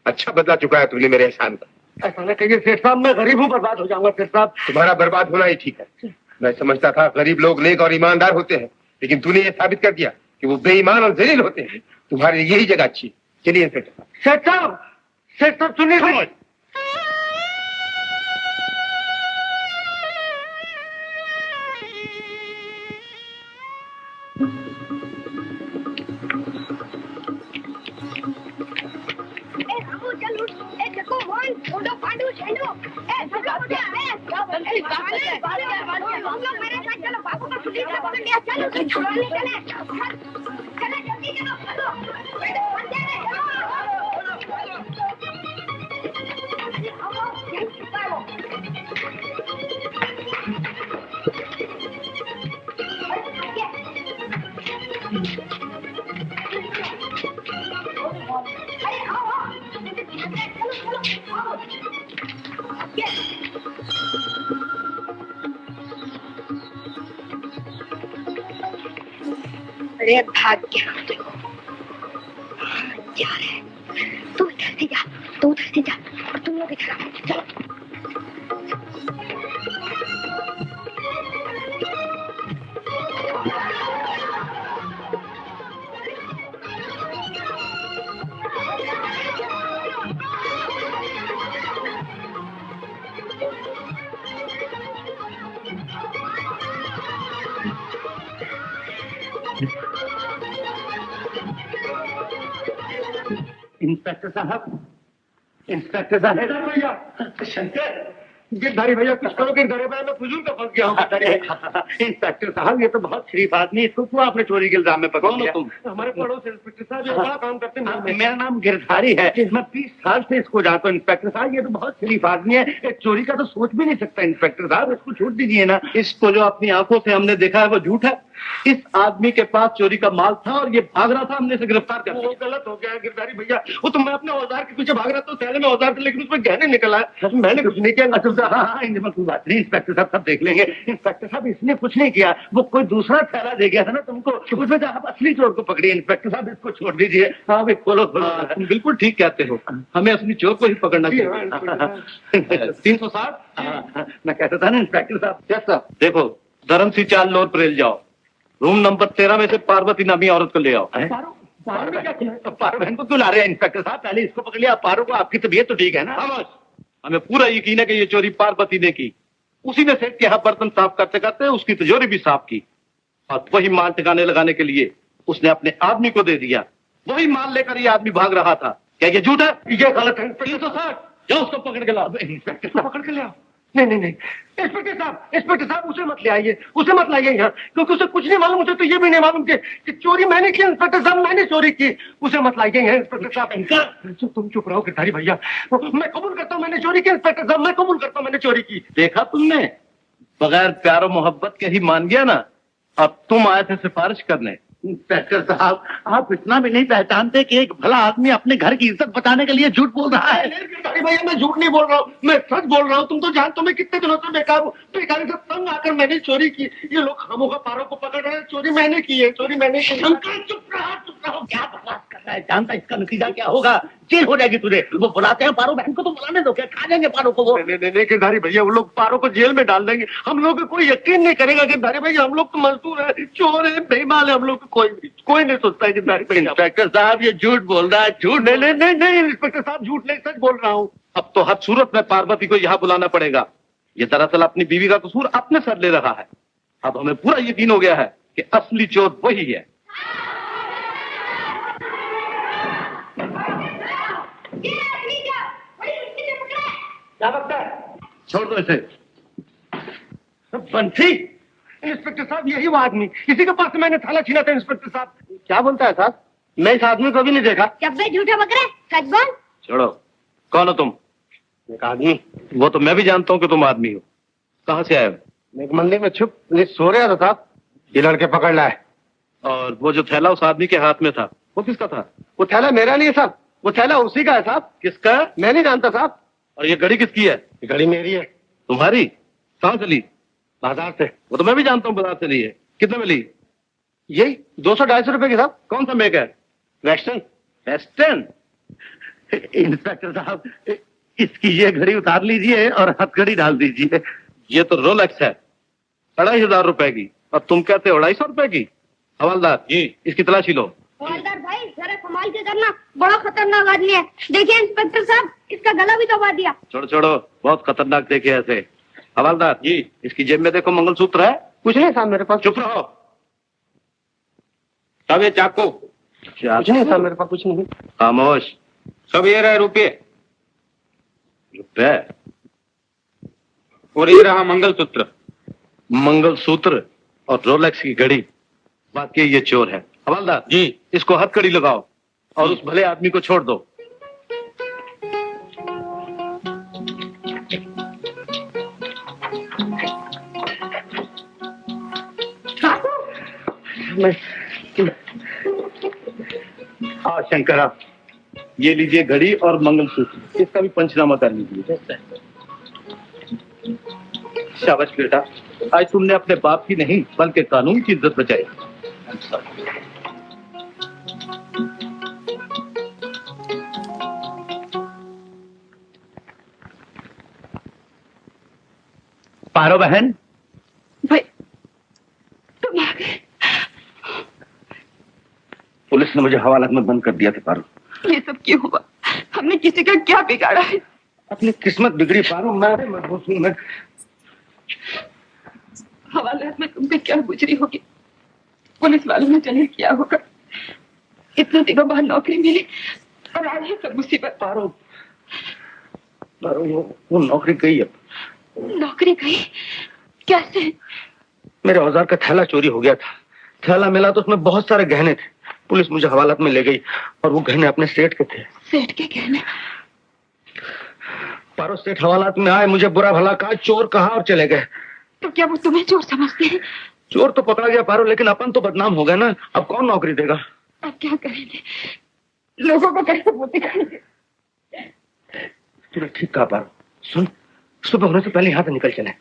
अच्छा बदला चुका है तुमने मेरे एहसान का। ऐसा न कहिए सेठ साहब, मैं गरीब हूँ, बर्बाद हो जाऊंगा। सेठ साहब तुम्हारा बर्बाद होना ही ठीक है। मैं समझता था गरीब लोग नेक और ईमानदार होते हैं, लेकिन तूने ये साबित कर दिया कि वो बेईमान और जलील होते हैं। तुम्हारे यही जगह अच्छी। चलिए सेठ साहब सुनिए। अरे भाग गया जा रहे हैं। तू इधर से जा, तू उधर से जा, और तुम लोग इधर आओ। चलो। इंस्पेक्टर साहब भैया, शंकर गिरधारी भैया, कुछ करो। गिरधारी भैया मैं फजूल का फंस गया हूँ। इंस्पेक्टर साहब ये तो बहुत शरीफ आदमी, इसको क्यों आपने चोरी के इल्जाम में पकड़ लिया? हमारे पड़ोस इंस्पेक्टर साहब ये बड़ा काम करते हैं। मेरा नाम गिरधारी है, मैं 20 साल से इसको जानता हूँ। इंस्पेक्टर साहब ये तो बहुत शरीफ आदमी है, एक चोरी का तो सोच भी नहीं सकता। इंस्पेक्टर साहब इसको छूट दीजिए ना। इसको जो अपनी आंखों से हमने देखा है वो झूठ है। इस आदमी के पास चोरी का माल था और ये भाग रहा था, हमने इसे गिरफ्तार कर लिया। वो गलत हो गया गिरधारी भैया, वो तो मैं अपने औजार के पीछे भाग रहा था, थैले में औजार थे, लेकिन उसमें गहने निकल आए। मैंने कुछ नहीं किया। अच्छा हाँ, इनमें कोई बात नहीं, इंस्पेक्टर साहब सब देख लेंगे। इंस्पेक्टर साहब इसने कुछ नहीं किया, वो कोई दूसरा थैला दे गया था ना तुमको, उसमें आप असली चोर को पकड़िए। इंस्पेक्टर साहब इसको छोड़ दीजिए। हाँ भाई खोलो। तुम बिल्कुल ठीक कहते हो, हमें असली चोर को ही पकड़ना चाहिए। 360 मैं कहता था ना इंस्पेक्टर साहब। क्या साहब? देखो, धर्म सी चाल लोर परेल जाओ, रूम नंबर 13 में से पार्वती नामी औरत को ले आओ। पारो बहन को क्यों ला रहे हैं इंस्पेक्टर साहब? पहले इसको पकड़ लिया, पारो को। आपकी तबीयत तो ठीक है ना? हमें पूरा यकीन है कि ये चोरी पार्वती ने की। उसी ने सेठ के यहाँ बर्तन साफ करते करते उसकी तिजोरी भी साफ की, और वही माल ठिकाने लगाने के लिए उसने अपने आदमी को दे दिया। वही माल लेकर ये आदमी भाग रहा था। क्या ये झूठ है? ये गलत है। 360 जाओ उसको पकड़ के लाओ। इंस्पेक्टर पकड़ के ले आओ। नहीं, इंस्पेक्टर साहब उसे मत ले आइए, उसे मत लाइए यहाँ, क्योंकि उसे कुछ नहीं मालूम। मुझे तो ये भी नहीं मालूम कि चोरी मैंने की। इंस्पेक्टर साहब मैंने चोरी की, उसे मत लाइए यहाँ। इंस्पेक्टर साहब तुम चुप रहो गिरधारी भैया, मैं कबूल करता हूँ मैंने चोरी की। इंस्पेक्टर साहब मैं कबूल करता हूँ मैंने चोरी की। देखा तुमने, बगैर प्यार और मोहब्बत के ही मान गया ना। अब तुम आए थे सिफारिश करने। इंस्पेक्टर साहब आप इतना भी नहीं पहचानते कि एक भला आदमी अपने घर की इज्जत बचाने के लिए झूठ बोल रहा है। भैया मैं झूठ नहीं बोल रहा हूँ, मैं सच बोल रहा हूँ। तुम तो जानते हो मैं कितने दिनों से बेकार हूँ। बेकारी से तंग आकर मैंने चोरी की। ये लोग खामोखा पारों को पकड़ रहे हैं। चोरी मैंने की है, चोरी मैंने की। चुप रहो, क्या बकवास कर रहा है? जानता इसका नतीजा क्या होगा? जेल हो जाएगी तुझे। वो बुलाते हैं पारो बहन को, तो बुलाने दो, क्या खा जाएंगे पारो को वो? नहीं गिरधारी भैया, वो लोग पारो को जेल में डाल देंगे। हम लोग कोई यकीन नहीं करेगा गिरधारी भैया। हम लोग तो मजदूर है, चोर है, बेईमान है। हम लोग कोई नहीं सोचता है गिरधारी भैया। इंस्पेक्टर साहब ये झूठ बोल रहा है। झूठ नहीं इंस्पेक्टर साहब झूठ नहीं, सच बोल रहा हूँ। अब तो हर सूरत में पार्वती को यहाँ बुलाना पड़ेगा। ये दरअसल अपनी बीवी का कसूर अपने सर ले रहा है। अब हमें पूरा यकीन हो गया है कि असली चोर वही है। क्या लगता है? छोड़ दो इसे। बंसी, इंस्पेक्टर साहब यही वो आदमी, इसी के पास से मैंने थाला छीना था। इंस्पेक्टर साहब क्या बोलता है साहब? मैं इस आदमी को भी नहीं देखा। जब मैं झूठा बकरा सच बोल। छोड़ो, कौन हो तुम? एक आदमी। वो तो मैं भी जानता हूँ कि तुम आदमी हो। कहाँ से आए हो? एक मंदिर में छुप सो रहा था साहब, ये लड़के पकड़ लाए। और वो जो थैला उस आदमी के हाथ में था वो किसका था? वो थैला मेरा नहीं है साहब, वो थैला उसी का है साहब। किसका? मैं नहीं जानता साहब। और ये घड़ी किसकी है? ये घड़ी मेरी है। तुम्हारी? कहाँ से ली? बाजार से। वो तो मैं भी जानता हूँ बाजार से ली है। कितने में ली? यही 200-250 रुपए की साहब। कौन सा मेक है? वेस्टर्न। वेस्टर्न? इंस्पेक्टर साहब इसकी ये घड़ी उतार लीजिए और हथकड़ी डाल दीजिए। ये तो रोलेक्स है, 2500 रुपए की, और तुम कहते हो 250 रुपए की। हवलदार जी इसकी तलाशी लो। हवलदार भाई जरा संभाल के करना, बड़ा खतरनाक आदमी है। देखिए इंस्पेक्टर साहब इसका गला भी दबा दिया। छोड़ो, बहुत खतरनाक देखे ऐसे। हवलदार जी इसकी जेब में देखो मंगलसूत्र है। कुछ नहीं साहब मेरे पास। चुप रहो। सब ये चाकू। कुछ नहीं साहब मेरे पास, कुछ नहीं। खामोश। सब ये रहे रुपये और ये रहा मंगलसूत्र और रोलेक्स की घड़ी। बाकी ये चोर है। हवलदार जी इसको हथकड़ी लगाओ और उस भले आदमी को छोड़ दो। हाँ शंकर आप ये लीजिए घड़ी और मंगलसूत्र, इसका भी पंचनामा कर लीजिए। शाबाश बेटा, आज तुमने अपने बाप की नहीं बल्कि कानून की इज्जत बचाई। पारो बहन भाई तुम आ गए। पुलिस ने मुझे हवालात में बंद कर दिया था पारो। ये सब क्यों हुआ? हमने किसी का क्या बिगाड़ा है? अपनी किस्मत बिगड़ी पारो। मैं मजबूत हूँ। मैं हवालात में तुम पे क्या गुजरी होगी, पुलिस वालों ने जाने क्या होगा। इतने दिनों बाद नौकरी मिली और आज है सब मुसीबत। पारो वो नौकरी गई। अब नौकरी गई? कैसे? मेरे औजार का थैला चोरी हो गया था। थैला मिला तो उसमें बहुत सारे गहने थे। पुलिस मुझे हवालात में ले गई और वो गहने अपने सेठ के थे। सेठ के गहने? पारो सेठ हवालात में आए, मुझे बुरा भला कहा, चोर कहा और चले गए। तो क्या वो तुम्हें चोर समझते हैं? चोर तो पकड़ा गया पारो, लेकिन अपन तो बदनाम हो गए ना। अब कौन नौकरी देगा? अब क्या करेंगे? लोगों को कैसे बोलते करेंगे? तूने ठीक कहा पारो। सुन, सुबह होने से पहले यहाँ से निकल चले।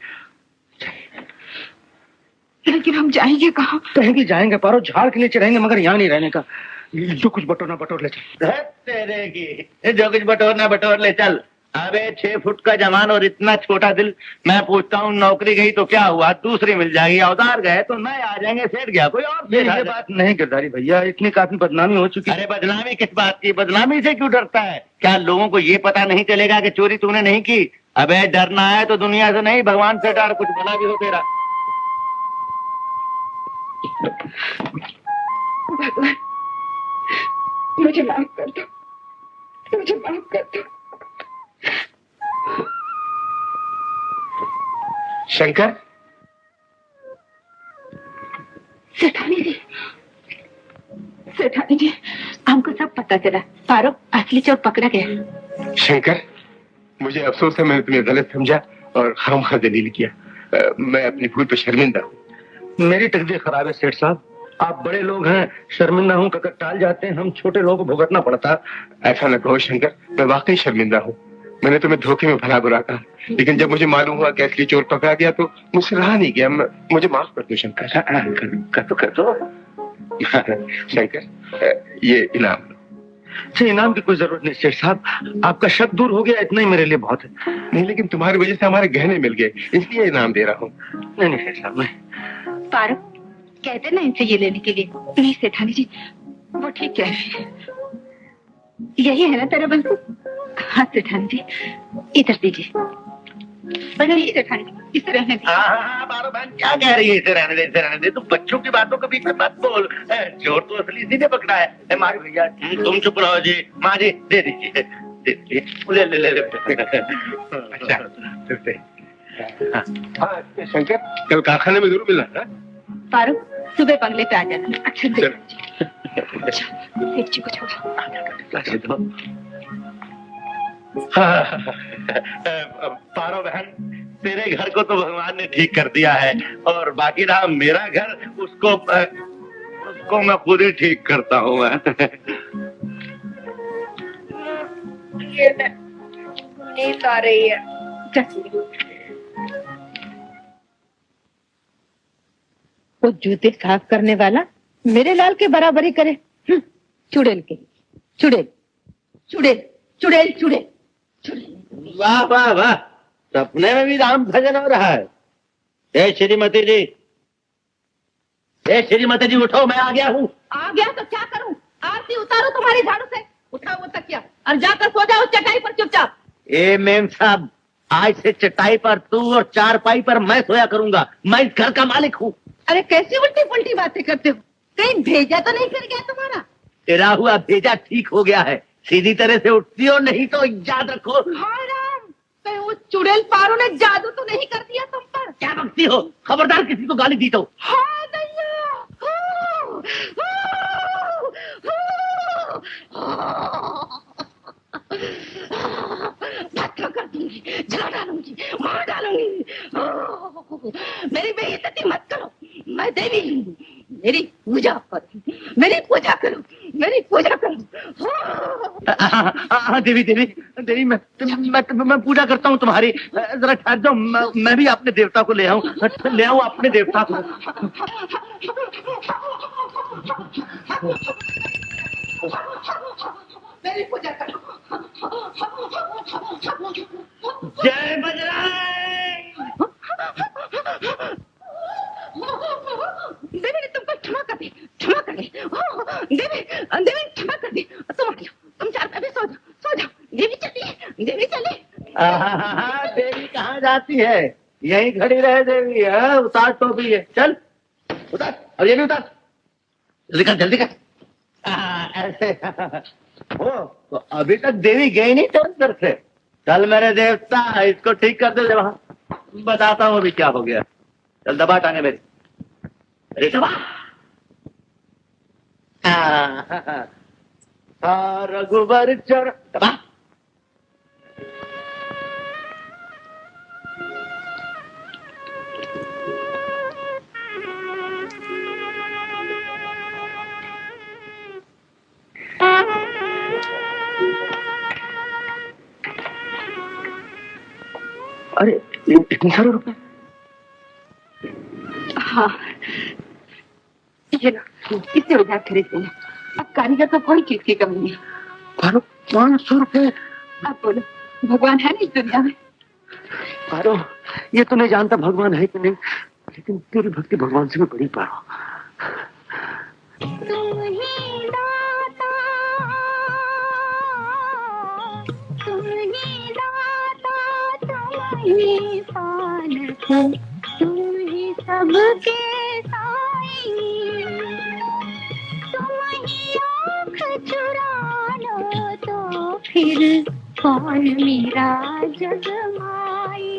लेकिन हम जाएंगे कहाँ? कहीं भी जाएंगे पारो, झाड़ के नीचे रहेंगे, मगर यहाँ नहीं रहने का। जो कुछ बटोरना बटोर ले चल। तेरे की जो कुछ बटोरना बटोर ले चल। अबे 6 फुट का जवान और इतना छोटा दिल। मैं पूछता हूँ नौकरी गई तो क्या हुआ, दूसरी मिल जाएगी। औजार गए तो नए आ जाएंगे, सेठ गया कोई और। ये बात नहीं गिरधारी भैया, इतनी काफी बदनामी हो चुकी है। अरे बदनामी किस बात की? बदनामी से क्यों डरता है? क्या लोगों को ये पता नहीं चलेगा कि चोरी तूने नहीं की? अबे डरना है तो दुनिया से नहीं, भगवान से डर, कुछ भला भी हो तेरा। भगवान मुझे माफ कर दो, मुझे माफ कर दो। शंकर, सेठानी जी, सेठानी जी, हमको सब पता चला, फारूक असली चोर पकड़ा गया। शंकर, मुझे अफसोस है मैंने तुम्हें गलत समझा और खामखा दलील किया। मैं अपनी भूल पर शर्मिंदा हूँ। मेरी तकदीर खराब है सेठ साहब, आप बड़े लोग हैं, शर्मिंदा हूँ कहकर टाल जाते हैं, हम छोटे लोगों को भुगतना पड़ता। ऐसा न कहो शंकर, मैं वाकई शर्मिंदा हूँ। मैंने तुम्हें धोखे में भला बुरा कहा, लेकिन जब मुझे मालूम हुआ कि असली चोर पकड़ा गया तो मुझसे रहा नहीं गया। मुझे माफ कर दो शंकर। कर दो शंकर, ये इनाम लो। अच्छा, इनाम की कोई जरूरत नहीं सेठ साहब, आपका शक दूर हो गया, इतना ही मेरे लिए बहुत है। नहीं, लेकिन तुम्हारी वजह से हमारे गहने मिल गए, इसलिए इनाम दे रहा हूँ। नहीं नहीं सेठ साहब, नहीं। फारूक कहते ना इनसे ये लेने के लिए। नहीं सेठानी जी, वो ठीक कह रही है। यही है ना तेरा बंसी? हाँ सेठानी जी, इधर दीजिए। नहीं सेठानी जी, इसे रहने दीजिए। हाँ, बारो बहन क्या कह रही है, इसे रहने दे, इसे रहने दे। तुम बच्चों की बातों के बीच में मत बोल। चोर तो असली इसी ने पकड़ा है। मारी भैया, तुम चुप रहो जी। माँ जी दे दीजिए, दे दीजिए। ले। अच्छा, हाँ शंकर, कल कारखाने में जरूर मिलना। फारूक सुबह बंगले पे आ जाना। अच्छा सेठ जी को छोड़ो। पारो बहन, तेरे घर को तो भगवान ने ठीक कर दिया है, और बाकी रहा मेरा घर, उसको मैं खुद ही ठीक करता हूँ। नींद आ रही है। वो जूते साफ करने वाला मेरे लाल के बराबरी करे। चुड़ैल के चुड़ैल चुड़ैल चुड़ैल चुड़ैल। वाह वाह वाह, सपने में भी राम भजन हो रहा है। ए श्रीमती जी, ए श्रीमती जी उठो, मैं आ गया हूँ। आ गया तो क्या करूं? आरती उतारो तुम्हारी झाड़ू से, उठाओ वो तकिया और जाकर सो जाओ चटाई पर चुपचाप। ए मेम साहब, आज से चटाई पर तू और चारपाई पर मैं सोया करूंगा। मैं इस घर का मालिक हूँ। अरे कैसी उल्टी पुल्टी बातें करते हो? कहीं भेजा तो नहीं फिर गया तुम्हारा? तेरा हुआ भेजा ठीक हो गया है, सीधी तरह से उठती हो, नहीं तो याद रखो। हाय राम, कहीं वो चुड़ैल पारो ने जादू तो नहीं कर दिया तुम पर? क्या बकती हो, खबरदार किसी को गाली दी तो। हाँ दैया, बात कर दूंगी, जला डालूंगी, मार डालूंगी। मेरी बेइज्जती मत करो, मैं देवी हूँ। मेरी पूजा करो, मेरी पूजा करो, मेरी पूजा करो। हाँ देवी देवी देवी, मैं पूजा करता हूँ तुम्हारी। जरा ठहर जाओ, मैं भी अपने देवता को ले आऊं अपने देवता को। मेरी पूजा करो। जय बजरंग। देवी ने तुमको क्षमा कर दी, क्षमा कर दी। देवी देवी क्षमा कर दी। तुम चार पे भी सो जाओ। देवी चली, देवी चली। देवी कहाँ जाती है, यहीं खड़ी रहे देवी। उतार टोपी है, चल उतार, और ये भी उतार, जल्दी कर। ऐसे तो अभी तक देवी गई नहीं तो अंदर से। चल मेरे देवता, इसको ठीक कर दे। वहां बताता हूँ अभी क्या हो गया। चल दबा टांगे मेरी, अरे दबा। रघुबर चर दबा। अरे इतने सारे रुपए। हाँ ये लो, इससे उधार खरीद लेना। अब कारीगर को कोई चीज की कमी नहीं। 500 रुपए। अब बोलो, भगवान है नहीं दुनिया में? पारो, ये तो नहीं जानता भगवान है कि नहीं, लेकिन तेरी भक्ति भगवान से भी बड़ी पारो। तुम ही दाता, ही पालक तुम ही सबके साई, तुम ही आँख चुरा लो तो फिर कौन मेरा जगमाई,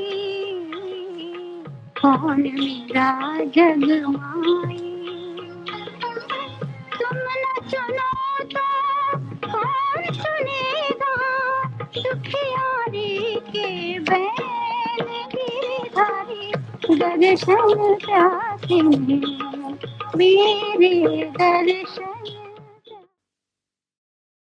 कौन मेरा जगमाई। तुम न चुनो तो कौन चुनेगा, दुखियारी के बैन गिरधारी, दर्शन प्यासे मेरे दर्शन